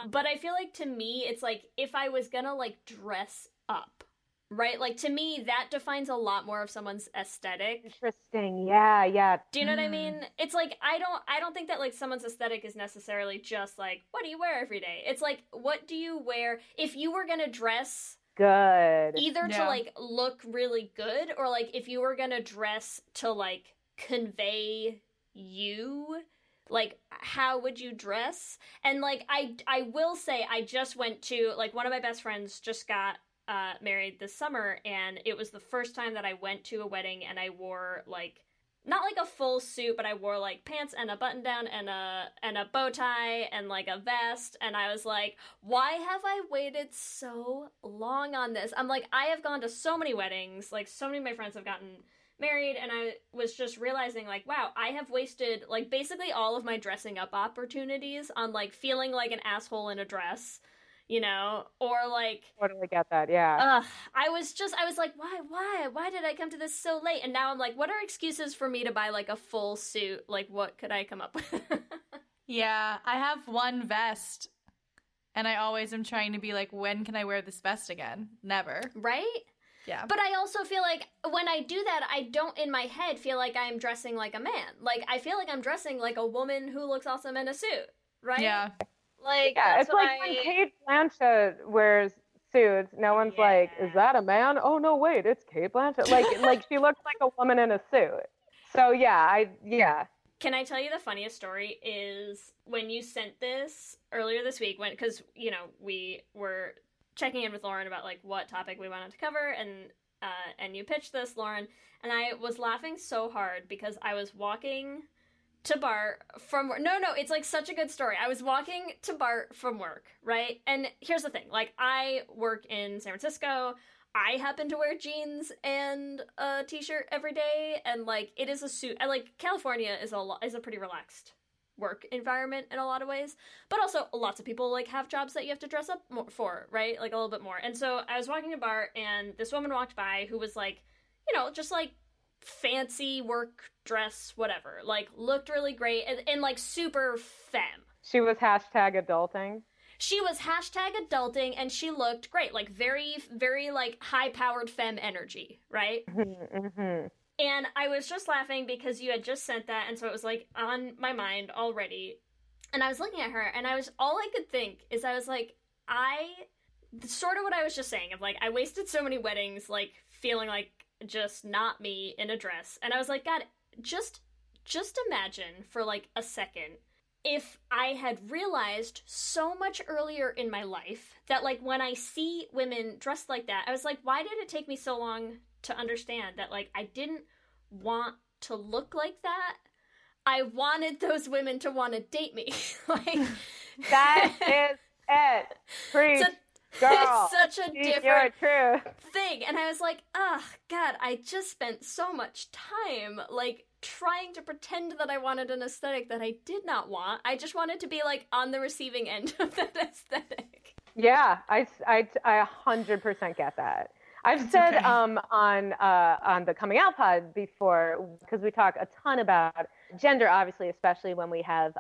But I feel like to me it's like if I was gonna like dress up, right? Like to me that defines a lot more of someone's aesthetic. Interesting. Yeah. Do you know what I mean? It's like I don't think that like someone's aesthetic is necessarily just like what do you wear every day? It's like what do you wear if you were gonna dress good, either to like look really good, or like if you were gonna dress to like convey you, like how would you dress? And like I will say I just went to like one of my best friends just got married this summer, and it was the first time that I went to a wedding and I wore like not like a full suit, but I wore like pants and a button down and a bow tie and like a vest, and I was like, why have I waited so long on this? I'm like, I have gone to so many weddings, like so many of my friends have gotten married, and I was just realizing like, wow, I have wasted like basically all of my dressing up opportunities on like feeling like an asshole in a dress, you know, or like totally get that. Yeah. I was like, why did I come to this so late? And now I'm like, what are excuses for me to buy like a full suit? Like, what could I come up with? Yeah, I have one vest, and I always am trying to be like, when can I wear this vest again? Never. Right? Yeah. But I also feel like when I do that, I don't in my head feel like I'm dressing like a man. Like, I feel like I'm dressing like a woman who looks awesome in a suit, right? Yeah. Like, yeah, that's it's like when Kate Blanchett wears suits, no one's like, is that a man? Oh no, wait, it's Kate Blanchett. Like she looks like a woman in a suit. So yeah. Can I tell you the funniest story is when you sent this earlier this week, because you know we were checking in with Lauren about like what topic we wanted to cover, and you pitched this, Lauren, and I was laughing so hard because I was walking to Bart from work. No, it's like such a good story. I was walking to Bart from work, right? And here's the thing, like I work in San Francisco. I happen to wear jeans and a t-shirt every day, and like it is a suit. I like California is a pretty relaxed work environment in a lot of ways, but also lots of people like have jobs that you have to dress up more for, right? Like a little bit more. And so I was walking to Bart, and this woman walked by who was like, you know, just like fancy work dress, whatever, like looked really great and like super femme. She was #adulting. She was #adulting, and she looked great, like very, very like high-powered femme energy, right? Mm-hmm. And I was just laughing because you had just sent that, and so it was like on my mind already. And I was looking at her, and all I could think is I was like, sort of what I was just saying, of like, I wasted so many weddings, like feeling like just not me in a dress. And I was like, God, just imagine for like a second if I had realized so much earlier in my life that like when I see women dressed like that, I was like, why did it take me so long to understand that like I didn't want to look like that? I wanted those women to want to date me. Like that is it. Preach. Girl, it's such a different truth thing. And I was like, oh, God, I just spent so much time, like, trying to pretend that I wanted an aesthetic that I did not want. I just wanted to be, like, on the receiving end of that aesthetic. Yeah, I 100% get that. I've said okay. On the Coming Out pod before, because we talk a ton about gender, obviously, especially when we have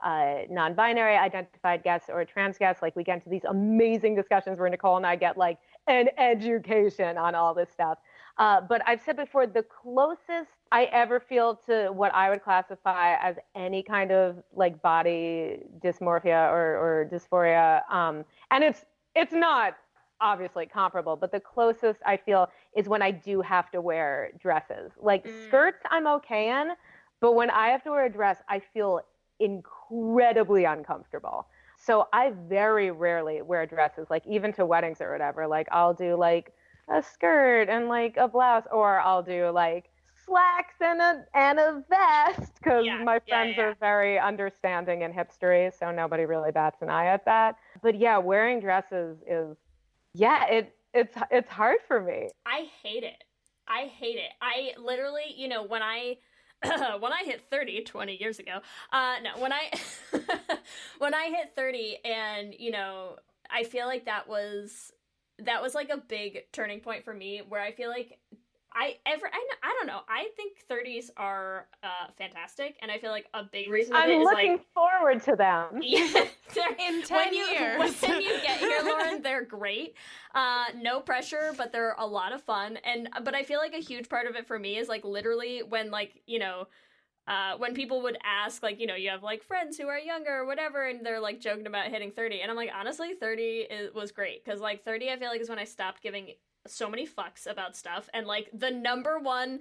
non-binary identified guests or trans guests. Like we get into these amazing discussions where Nicole and I get like an education on all this stuff. But I've said before, the closest I ever feel to what I would classify as any kind of like body dysmorphia or dysphoria, and it's not obviously comparable, but the closest I feel is when I do have to wear dresses. Like skirts I'm okay in, but when I have to wear a dress, I feel incredibly uncomfortable. So I very rarely wear dresses, like even to weddings or whatever. Like I'll do like a skirt and like a blouse, or I'll do like slacks and a vest, because my friends are very understanding and hipstery, so nobody really bats an eye at that. But yeah, wearing dresses is it's hard for me. I hate it. I literally, you know, when I when I hit 30 20 years ago, no, when I when I hit 30, and I feel like that was like a big turning point for me, where I feel like I don't know, I think 30s are fantastic, and I feel like a big reason of it I'm is looking like forward to them. Yeah, in 10 years. When you get here, Lauren, they're great. No pressure, but they're a lot of fun. But I feel like a huge part of it for me is like literally when when people would ask, like, you have like friends who are younger or whatever, and they're like joking about hitting 30, and I'm like, honestly, 30 was great, because like 30, I feel like, is when I stopped giving so many fucks about stuff, and like the number one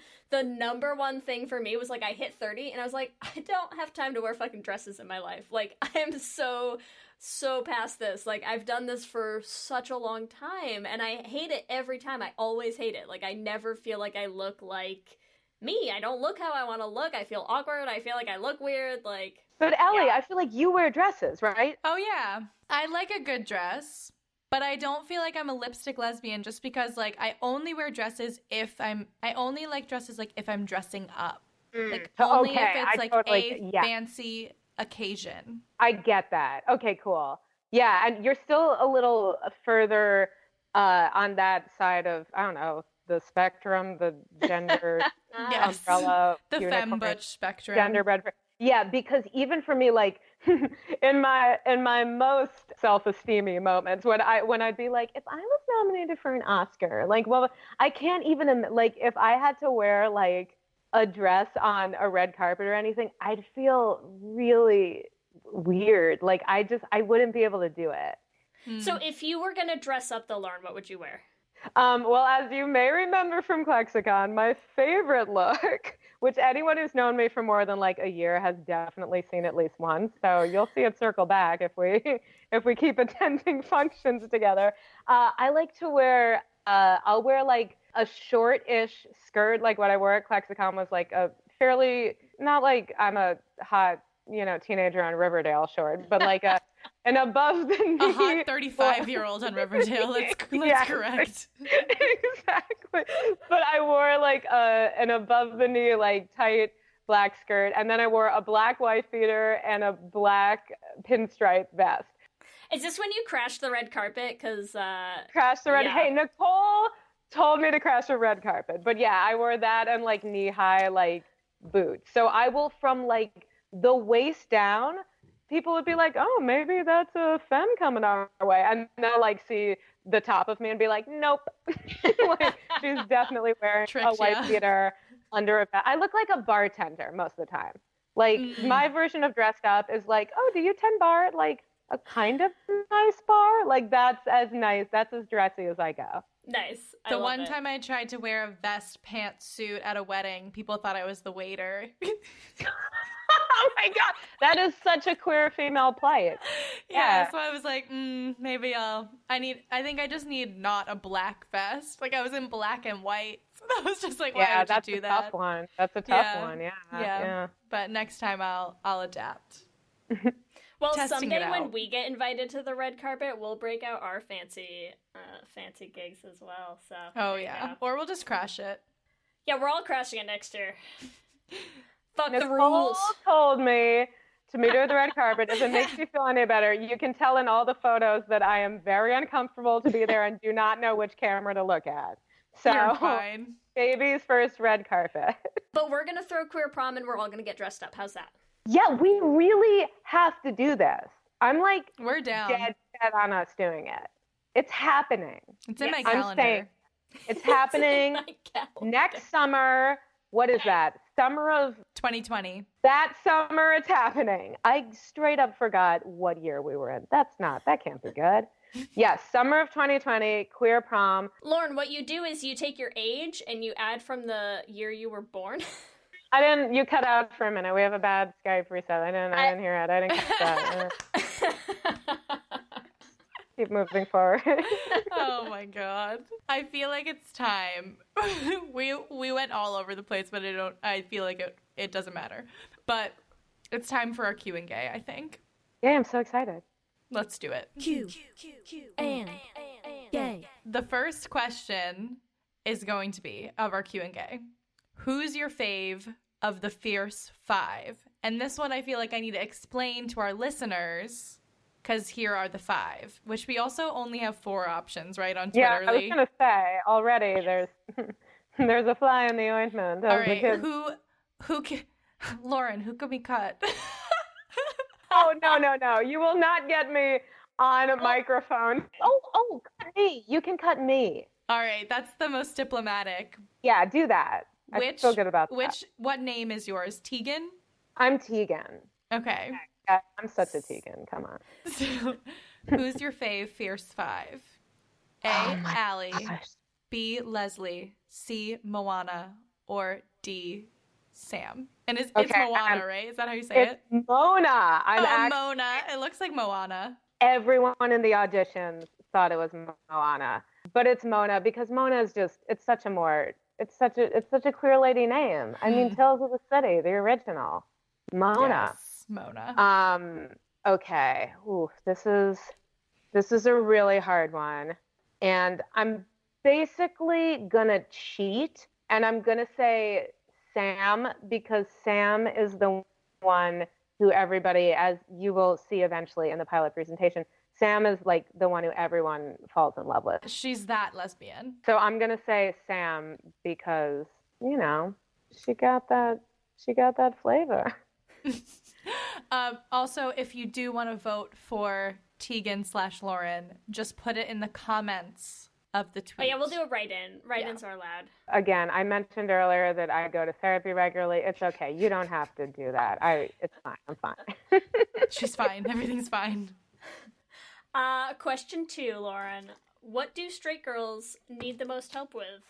thing for me was like I hit 30 and I was like, I don't have time to wear fucking dresses in my life. Like, I am so past this. Like, I've done this for such a long time, and I hate it every time. I always hate it. Like, I never feel like I look like me. I don't look how I want to look. I feel awkward. I feel like I look weird. Like, But Ellie, I feel like you wear dresses, right? Oh yeah, I like a good dress, but I don't feel like I'm a lipstick lesbian, just because like I only wear dresses I only like dresses like if I'm dressing up. Like only if it's like a fancy occasion. I get that. Okay, cool. Yeah, and you're still a little further on that side of, I don't know, the spectrum, the gender umbrella, the unicorn, fembutch spectrum, genderbread. Yeah, because even for me, like in my most self-esteemy moments, when I'd be like, if I was nominated for an Oscar, like, well, I can't even, like, if I had to wear like a dress on a red carpet or anything, I'd feel really weird. Like, I wouldn't be able to do it. So if you were gonna dress up, though, Lauren, what would you wear? Well, as you may remember from Klexicon, my favorite look, which anyone who's known me for more than like a year has definitely seen at least once, so you'll see it circle back if we keep attending functions together. I like to wear, I'll wear like a short-ish skirt, like what I wore at Klexicon was like a fairly, not like I'm a hot, teenager on Riverdale short, but like an above the knee. A hot 35-year-old on Riverdale. That's correct. Exactly. But I wore like an above the knee, like tight black skirt, and then I wore a black wife beater and a black pinstripe vest. Is this when you crashed the red carpet? Because crashed the red. Yeah. Hey, Nicole told me to crash the red carpet, but yeah, I wore that and like knee-high like boots. So I will, from like the waist down, people would be like, oh, maybe that's a femme coming our way. And they'll like see the top of me and be like, nope. Like, she's definitely wearing a white beater under a vest. I look like a bartender most of the time. Like, my version of dressed up is like, oh, do you 10 bar at like a kind of nice bar? Like, that's as nice, that's as dressy as I go. Nice. The one time I tried to wear a vest pantsuit at a wedding, people thought I was the waiter. Oh my God, that is such a queer female plight. Yeah, so I was like, maybe I think I just need not a black vest. Like, I was in black and white. So that was just like, why would you do that? That's a tough one. That's a tough one, yeah. But next time I'll adapt. Well, Testing someday it when out. we get invited to the red carpet, we'll break out our fancy gigs as well. So Oh yeah, or we'll just crash it. Yeah, we're all crashing it next year. Fuck Nicole the rules. told me to meet her at the red carpet. If it makes you feel any better, you can tell in all the photos that I am very uncomfortable to be there and do not know which camera to look at. So, You're fine. Baby's first red carpet. But we're gonna throw queer prom and we're all gonna get dressed up. How's that? Yeah, we really have to do this. I'm like, we're down. Dead set on us doing it. It's happening. It's in my I'm calendar. saying it's happening next summer. What is that? Summer of 2020. That summer it's happening. I straight up forgot what year we were in. That can't be good. Yes, summer of 2020, queer prom. Lauren, what you do is you take your age and you add from the year you were born. You cut out for a minute. We have a bad Skype reset. I didn't hear it. I didn't catch that. Keep moving forward. Oh my God. I feel like it's time. We went all over the place, but I feel like it doesn't matter. But it's time for our Q and Gay, I think. Yeah, I'm so excited. Let's do it. Q and Gay. The first question is going to be of our Q and Gay. Who's your fave of the Fierce Five. And this one I feel like I need to explain to our listeners, because here are the five, which we also only have 4 options, right, on Twitter. Yeah, I was going to say, already there's a fly in the ointment. All right, who can, Lauren, who can we cut? Oh, no. You will not get me on a microphone. Oh, cut me. You can cut me. All right, that's the most diplomatic. Yeah, do that. I feel good about that. What name is yours? Tegan? I'm Tegan. Okay. I'm such a Tegan. Come on. So, who's your fave Fierce Five? A, Allie. B, Leslie. C, Moana. Or D, Sam. And it's Moana, right? Is that how you say it? It's Mona. Mona. It looks like Moana. Everyone in the auditions thought it was Moana, but it's Mona because Mona is it's such a queer lady name. I mean, Tales of the City, the original. Mona. Yes, Mona. Okay. Ooh, this is a really hard one. And I'm basically gonna cheat and I'm gonna say Sam because Sam is the one who everybody, as you will see eventually in the pilot presentation, Sam is like the one who everyone falls in love with. She's that lesbian. So I'm gonna say Sam because, she got that flavor. Also, if you do want to vote for Tegan/Lauren, just put it in the comments of the tweet. Oh yeah, we'll do a write-in. Write-ins are allowed. Again, I mentioned earlier that I go to therapy regularly. It's okay. You don't have to do that. It's fine. I'm fine. She's fine. Everything's fine. Question 2, Lauren. What do straight girls need the most help with?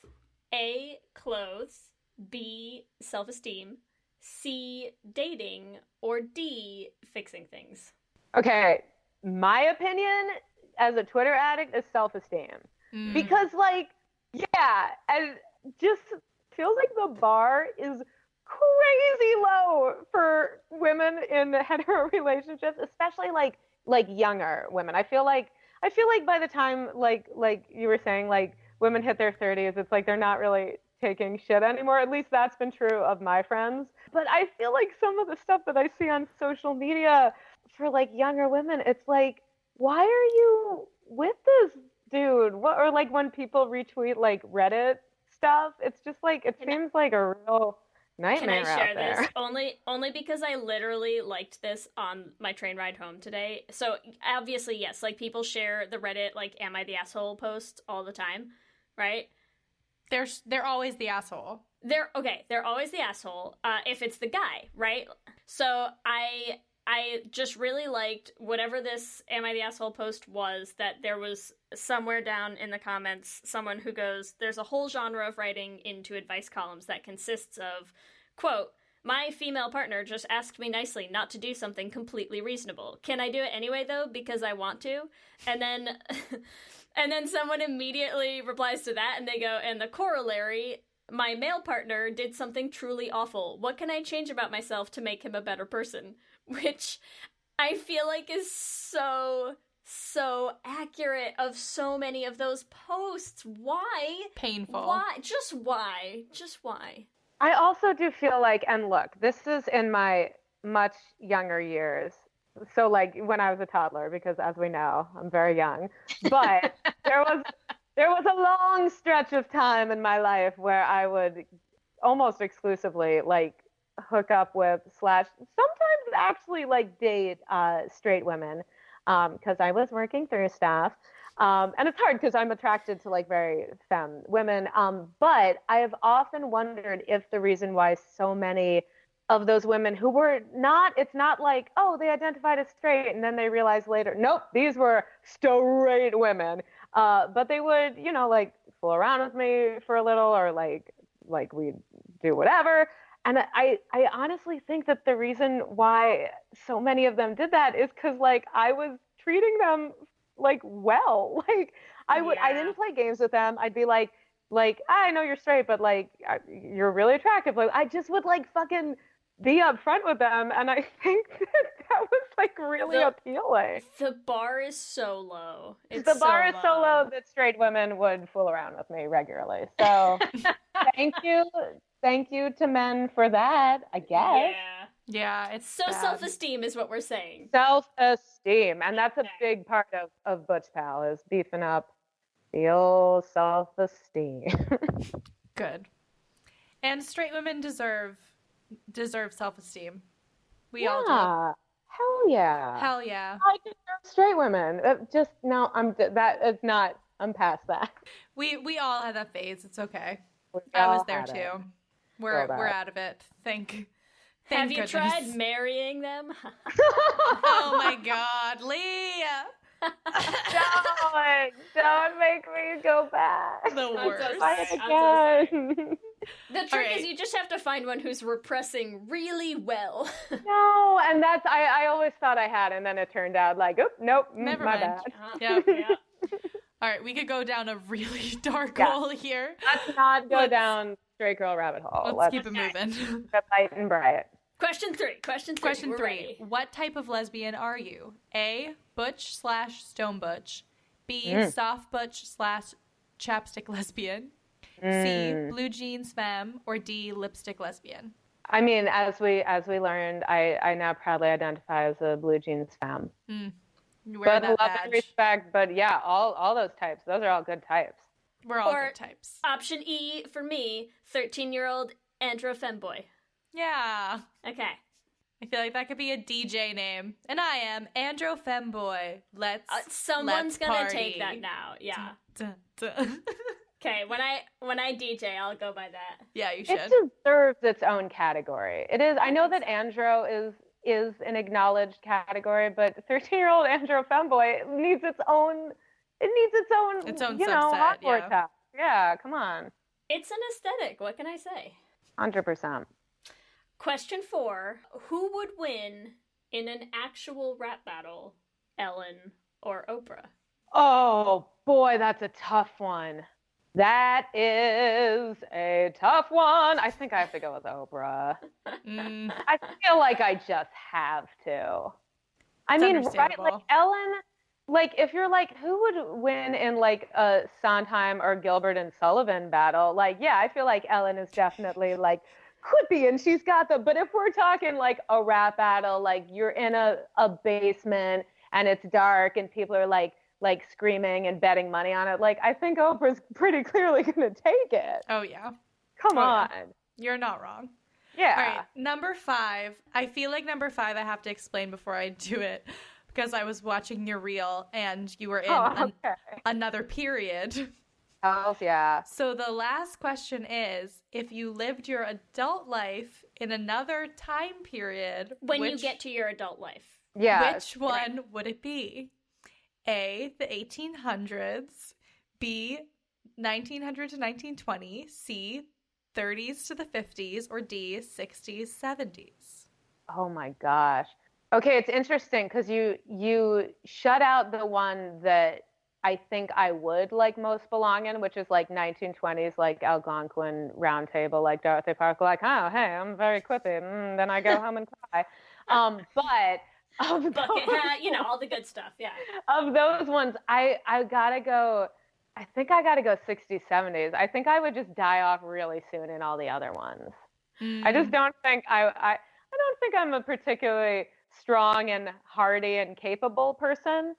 A, clothes. B, self-esteem. C, dating. Or D, fixing things. Okay. My opinion as a Twitter addict is self-esteem. Because, and just feels like the bar is crazy low for women in hetero relationships, especially like younger women. I feel like by the time like you were saying, like women hit their 30s, it's like they're not really taking shit anymore. At least that's been true of my friends. But I feel like some of the stuff that I see on social media for like younger women, it's like, why are you with this dude? Or like when people retweet like Reddit stuff, it's just like it seems like a real nightmare. Can I share out there. this? Only because I literally liked this on my train ride home today. So obviously, yes, like people share the Reddit like "Am I the asshole?" post all the time, right? They're always the asshole. They're always the asshole. If it's the guy, right? So I just really liked whatever this Am I the Asshole post was, that there was somewhere down in the comments someone who goes, there's a whole genre of writing into advice columns that consists of, quote, my female partner just asked me nicely not to do something completely reasonable. Can I do it anyway, though, because I want to? And then and then someone immediately replies to that and they go, and the corollary, my male partner did something truly awful. What can I change about myself to make him a better person? Which I feel like is so accurate of so many of those posts. Why? Painful. Why? Just why? Just why? I also do feel like, and look, this is in my much younger years. So like when I was a toddler, because as we know, I'm very young. But there was a long stretch of time in my life where I would almost exclusively like hook up with / sometimes actually like date straight women because I was working through stuff. And it's hard because I'm attracted to like very femme women. But I have often wondered if the reason why so many of those women who were not, it's not like, oh, they identified as straight and then they realized later, nope, these were straight women. But they would, like fool around with me for a little or like we'd do whatever. And I honestly think that the reason why so many of them did that is because like I was treating them like well. Like I didn't play games with them. I'd be like I know you're straight, but like you're really attractive. Like I just would like fucking be upfront with them, and I think that was like really appealing. The bar is so low. The bar is so low that straight women would fool around with me regularly. So thank you thank you to men for that, I guess. Yeah, it's so bad. self-esteem is what we're saying. Self-esteem, and that's a big part of Butch Pal is beefing up the old self-esteem. Good. And straight women deserve self-esteem. We all do. Hell yeah. Hell yeah. I deserve straight women. Just no, I'm past that. We all had that phase. It's okay. We I was all there had too. it. We're Feel that. out of it. Thank Have you goodness. tried marrying them? Oh my God, Leah! Don't make me go back. The worst. Again. The trick is you just have to find one who's repressing really well. No, and that's I always thought I had, and then it turned out like, oop, nope, Never my mind. bad. Yeah. All right, we could go down a really dark hole here. Let's not go down straight girl rabbit hole. Let's keep it moving. Keep it light and bright. Question three. Question We're three. ready. What type of lesbian are you? A, butch/stone butch. B, soft butch/chapstick lesbian. C, blue jeans femme. Or D, lipstick lesbian. I mean, as we learned, I now proudly identify as a blue jeans femme. You But wear that love badge. and respect. But yeah, all those types. Those are all good types. We're all Or good types. Option E for me, 13-year-old andro femboy. Yeah. Okay. I feel like that could be a DJ name. And I am Andro Femboy. Someone's gonna party. take that now. Yeah. Dun, dun. Okay, when I DJ, I'll go by that. Yeah, you should. It deserves its own category. It is. I know that andro is an acknowledged category, but 13-year-old andro femboy needs its own. It needs its own. You know, subset, Hogwarts house. Yeah, come on. It's an aesthetic. What can I say? 100%. Question 4. Who would win in an actual rap battle, Ellen or Oprah? Oh boy, that's a tough one. That is a tough one. I think I have to go with Oprah. I feel like I just have to. I It's mean, right? understandable. Like Ellen, like if you're like, who would win in like a Sondheim or Gilbert and Sullivan battle? Like, yeah, I feel like Ellen is definitely like could be, and she's got the. But if we're talking like a rap battle, like you're in a basement and it's dark and people are like screaming and betting money on it, like I think Oprah's pretty clearly gonna take it. Oh, yeah. Come on. Yeah. You're not wrong. Yeah. All right, number 5. I feel like number 5 I have to explain before I do it because I was watching your reel and you were in another period. Oh, yeah. So the last question is, if you lived your adult life in another time period... When you get to your adult life. Yeah. Which one would it be? A, the 1800s. B, 1900 to 1920. C, 30s to the 50s. Or D, 60s, 70s. Oh my gosh. Okay, it's interesting because you shut out the one that I think I would like most belong in, which is like 1920s, like Algonquin Round Table, like Dorothy Parker, like, oh, hey, I'm very quippy. Then I go home and cry. But of those, you know, all the good stuff. Yeah. Of those ones, I gotta go. I think I gotta go 60s, 70s. I think I would just die off really soon in all the other ones. I just don't think I don't think I'm a particularly strong and hardy and capable person.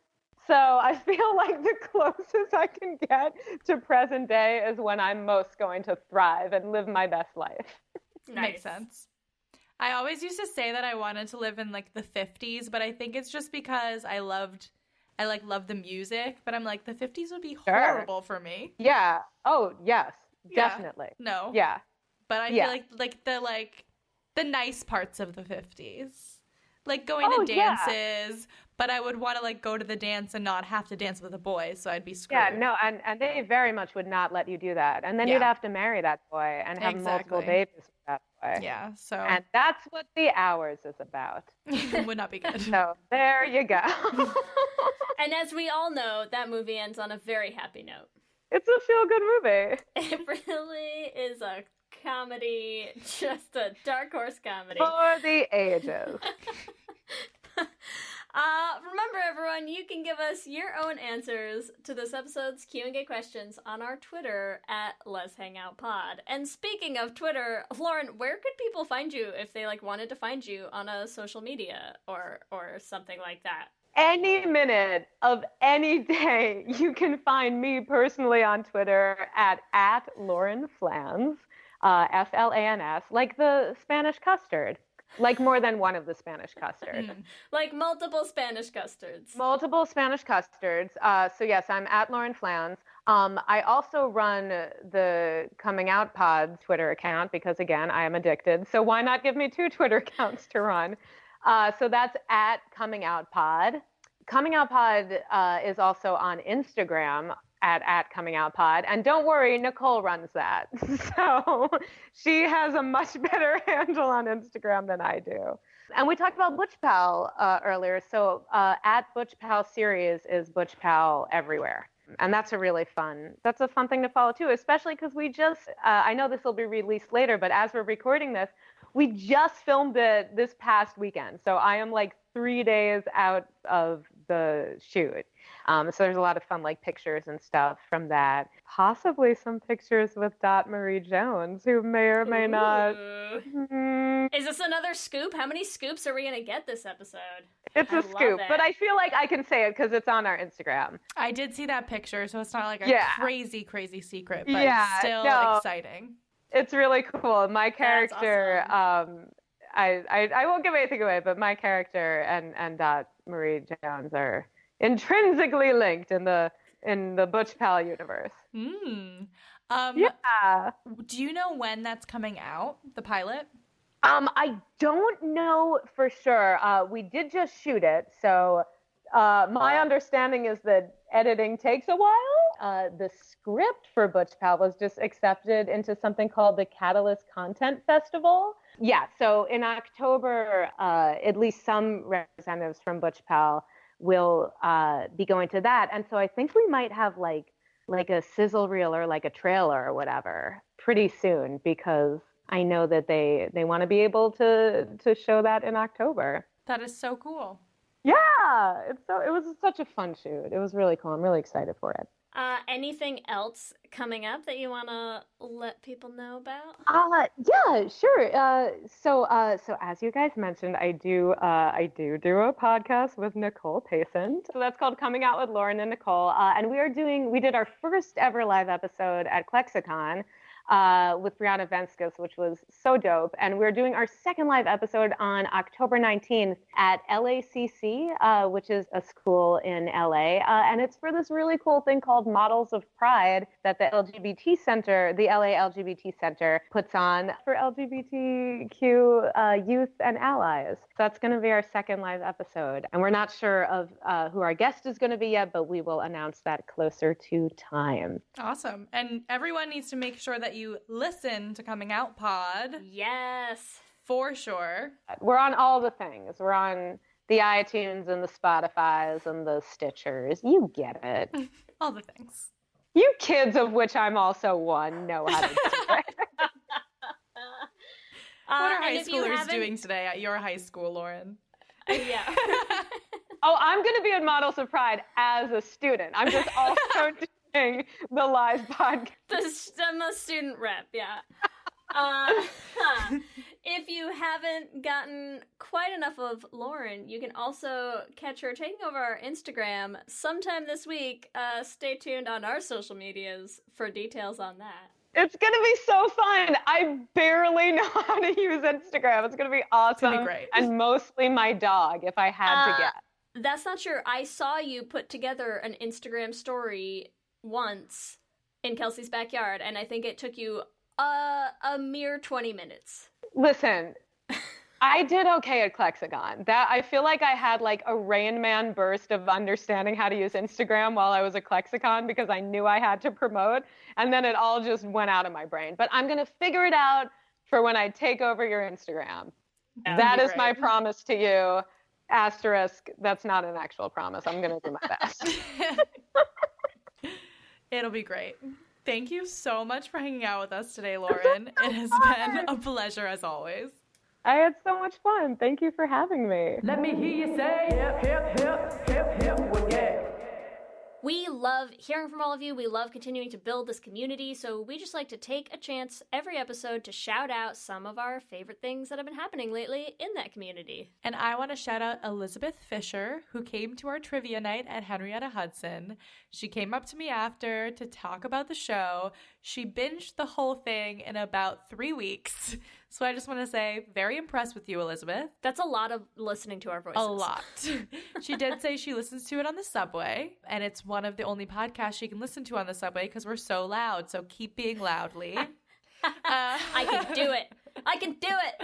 So I feel like the closest I can get to present day is when I'm most going to thrive and live my best life. Nice. Makes sense. I always used to say that I wanted to live in like the 50s, but I think it's just because I loved the music, but I'm like the 50s would be horrible for me. Yeah. Oh, yes. Yeah. Definitely. No. Yeah. But I feel like the nice parts of the 50s. Like going to dances, but I would want to like go to the dance and not have to dance with a boy, so I'd be screwed. Yeah, no, and they very much would not let you do that. And then you'd have to marry that boy and have multiple babies with that boy. Yeah, so. And that's what The Hours is about. Would not be good. So there you go. And as we all know, that movie ends on a very happy note. It's a feel-good movie. It really is a comedy, just a dark horse comedy. For the ages. Remember, everyone, you can give us your own answers to this episode's Q&A questions on our Twitter at Let's Hang Out Pod. And speaking of Twitter, Lauren, where could people find you if they wanted to find you on a social media or something like that? Any minute of any day, you can find me personally on Twitter at Lauren Flans, Flans, like the Spanish custard. Like more than one of the Spanish custards. Like multiple Spanish custards. Multiple Spanish custards. So yes, I'm at Lauren Flans. I also run the Coming Out Pod Twitter account because, again, I am addicted. So why not give me 2 Twitter accounts to run? So that's at Coming Out Pod. Coming Out Pod is also on Instagram at Coming Out Pod. And don't worry, Nicole runs that. So she has a much better handle on Instagram than I do. And we talked about Butch Pal earlier. So at Butch Pal series is Butch Pal everywhere. And that's a fun thing to follow too, especially because we just, I know this will be released later, but as we're recording this, we just filmed it this past weekend. So I am 3 days out of the shoot. So there's a lot of fun pictures and stuff from that. Possibly some pictures with Marie Jones, who may or may not. Is this another scoop? How many scoops are we going to get this episode? It's a scoop, but I feel like I can say it because it's on our Instagram. I did see that picture, so it's not a crazy, crazy secret, but still exciting. It's really cool. My character, awesome. I won't give anything away, but my character and Marie Jones are intrinsically linked in the Butch Pal universe. Yeah. Do you know when that's coming out, the pilot? I don't know for sure. We did just shoot it, so my understanding is that editing takes a while. The script for Butch Pal was just accepted into something called the Catalyst Content Festival. Yeah, so in October, at least some representatives from Butch Pal will be going to that. And so I think we might have like a sizzle reel or a trailer or whatever pretty soon, because I know that they want to be able to show that in October. That is so cool. Yeah, it was such a fun shoot. It was really cool. I'm really excited for it. Anything else coming up that you want to let people know about? Yeah, sure. So as you guys mentioned, I do a podcast with Nicole Payson. So that's called Coming Out with Lauren and Nicole. And we did our first ever live episode at Klexicon with Brianna Venskis, which was so dope. And we're doing our second live episode on October 19th at LACC, which is a school in LA. And it's for this really cool thing called Models of Pride that the LA LGBT Center puts on for LGBTQ youth and allies. So that's going to be our second live episode. And we're not sure of who our guest is going to be yet, but we will announce that closer to time. Awesome. And everyone needs to make sure that you listen to Coming Out Pod. Yes. For sure. We're on all the things. We're on the iTunes and the Spotifys and the Stitchers. You get it. All the things. You kids, of which I'm also one, know how to do it. What are high schoolers doing today at your high school, Lauren? Yeah. Oh, I'm going to be in Models of Pride as a student. I'm just also doing the live podcast. I'm a student rep, yeah. If you haven't gotten quite enough of Lauren, you can also catch her taking over our Instagram sometime this week. Stay tuned on our social medias for details on that. It's going to be so fun. I barely know how to use Instagram. It's going to be awesome. It's going to be great. And mostly my dog, if I had to guess. That's not true. I saw you put together an Instagram story once in Kelsey's backyard, and I think it took you a mere 20 minutes. Listen, I did okay at Klexicon. I feel like I had a Rain Man burst of understanding how to use Instagram while I was at Klexicon, because I knew I had to promote, and then it all just went out of my brain. But I'm going to figure it out for when I take over your Instagram. That is my promise to you. Asterisk, that's not an actual promise. I'm going to do my best. It'll be great. Thank you so much for hanging out with us today, Lauren. It has been a pleasure as always. I had so much fun. Thank you for having me. Let me hear you say hip, hip, hip, hip, hip, well, yeah. We love hearing from all of you. We love continuing to build this community. So we just like to take a chance every episode to shout out some of our favorite things that have been happening lately in that community. And I want to shout out Elizabeth Fisher, who came to our trivia night at Henrietta Hudson. She came up to me after to talk about the show. She binged the whole thing in about 3 weeks. So I just want to say, very impressed with you, Elizabeth. That's a lot of listening to our voices. A lot. She did say she listens to it on the subway, and it's one of the only podcasts she can listen to on the subway because we're so loud. So keep being loudly. I can do it. I can do it.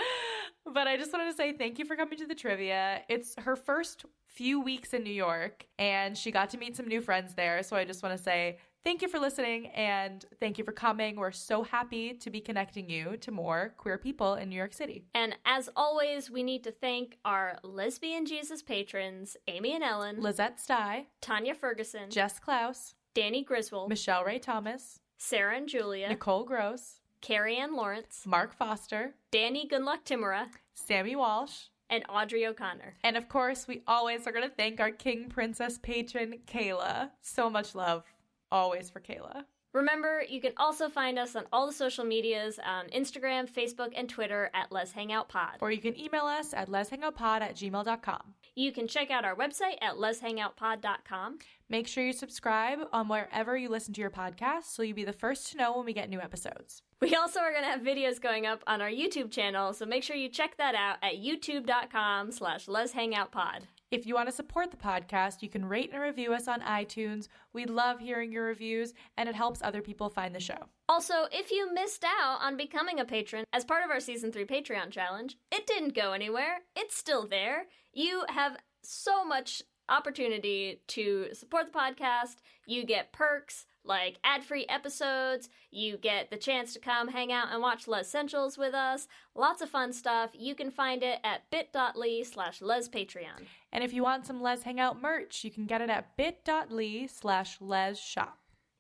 But I just wanted to say thank you for coming to the trivia. It's her first few weeks in New York, and she got to meet some new friends there. So I just want to say thank you for listening, and thank you for coming. We're so happy to be connecting you to more queer people in New York City. And as always, we need to thank our Lesbian Jesus patrons, Amy and Ellen, Lizette Stye, Tanya Ferguson, Jess Klaus, Danny Griswold, Michelle Ray Thomas, Sarah and Julia, Nicole Gross, Carrie Ann Lawrence, Mark Foster, Danny Goodluck Timura, Sammy Walsh, and Audrey O'Connor. And of course, we always are going to thank our King Princess patron, Kayla. So much love, always for Kayla. Remember, you can also find us on all the social medias on Instagram, Facebook, and Twitter at Let's Hang Out Pod. Or you can email us at letshangoutpod@gmail.com. You can check out our website at letshangoutpod.com. Make sure you subscribe on wherever you listen to your podcast so you'll be the first to know when we get new episodes. We also are going to have videos going up on our YouTube channel, so make sure you check that out at youtube.com/letshangoutpod. If you want to support the podcast, you can rate and review us on iTunes. We love hearing your reviews, and it helps other people find the show. Also, if you missed out on becoming a patron as part of our Season 3 Patreon challenge, it didn't go anywhere. It's still there. You have so much opportunity to support the podcast. You get perks like ad-free episodes. You get the chance to come hang out and watch Les Essentials with us. Lots of fun stuff. You can find it at bit.ly/lespatreon. And if you want some Les Hangout merch, you can get it at bit.ly/lesshop.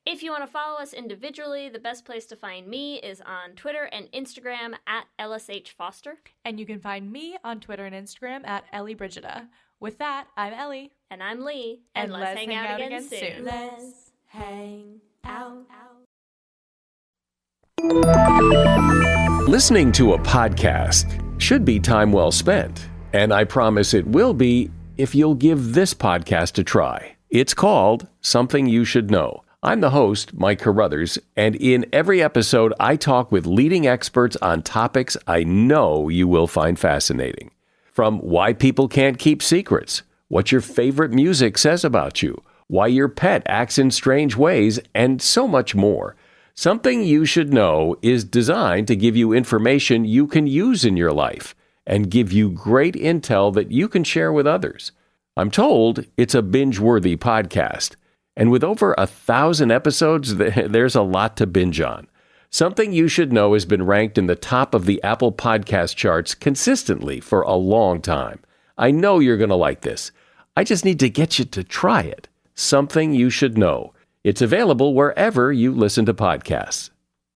If you want to follow us individually, the best place to find me is on Twitter and Instagram at LSHFoster. And you can find me on Twitter and Instagram at EllieBrigida. With that, I'm Ellie. And I'm Lee. And let's hang out again soon. Let's hang out. Listening to a podcast should be time well spent, and I promise it will be if you'll give this podcast a try. It's called Something You Should Know. I'm the host, Mike Carruthers, and in every episode, I talk with leading experts on topics I know you will find fascinating. From why people can't keep secrets, what your favorite music says about you, why your pet acts in strange ways, and so much more. Something You Should Know is designed to give you information you can use in your life and give you great intel that you can share with others. I'm told it's a binge-worthy podcast, and with over 1,000 episodes, there's a lot to binge on. Something You Should Know has been ranked in the top of the Apple Podcast charts consistently for a long time. I know you're going to like this. I just need to get you to try it. Something You Should Know. It's available wherever you listen to podcasts.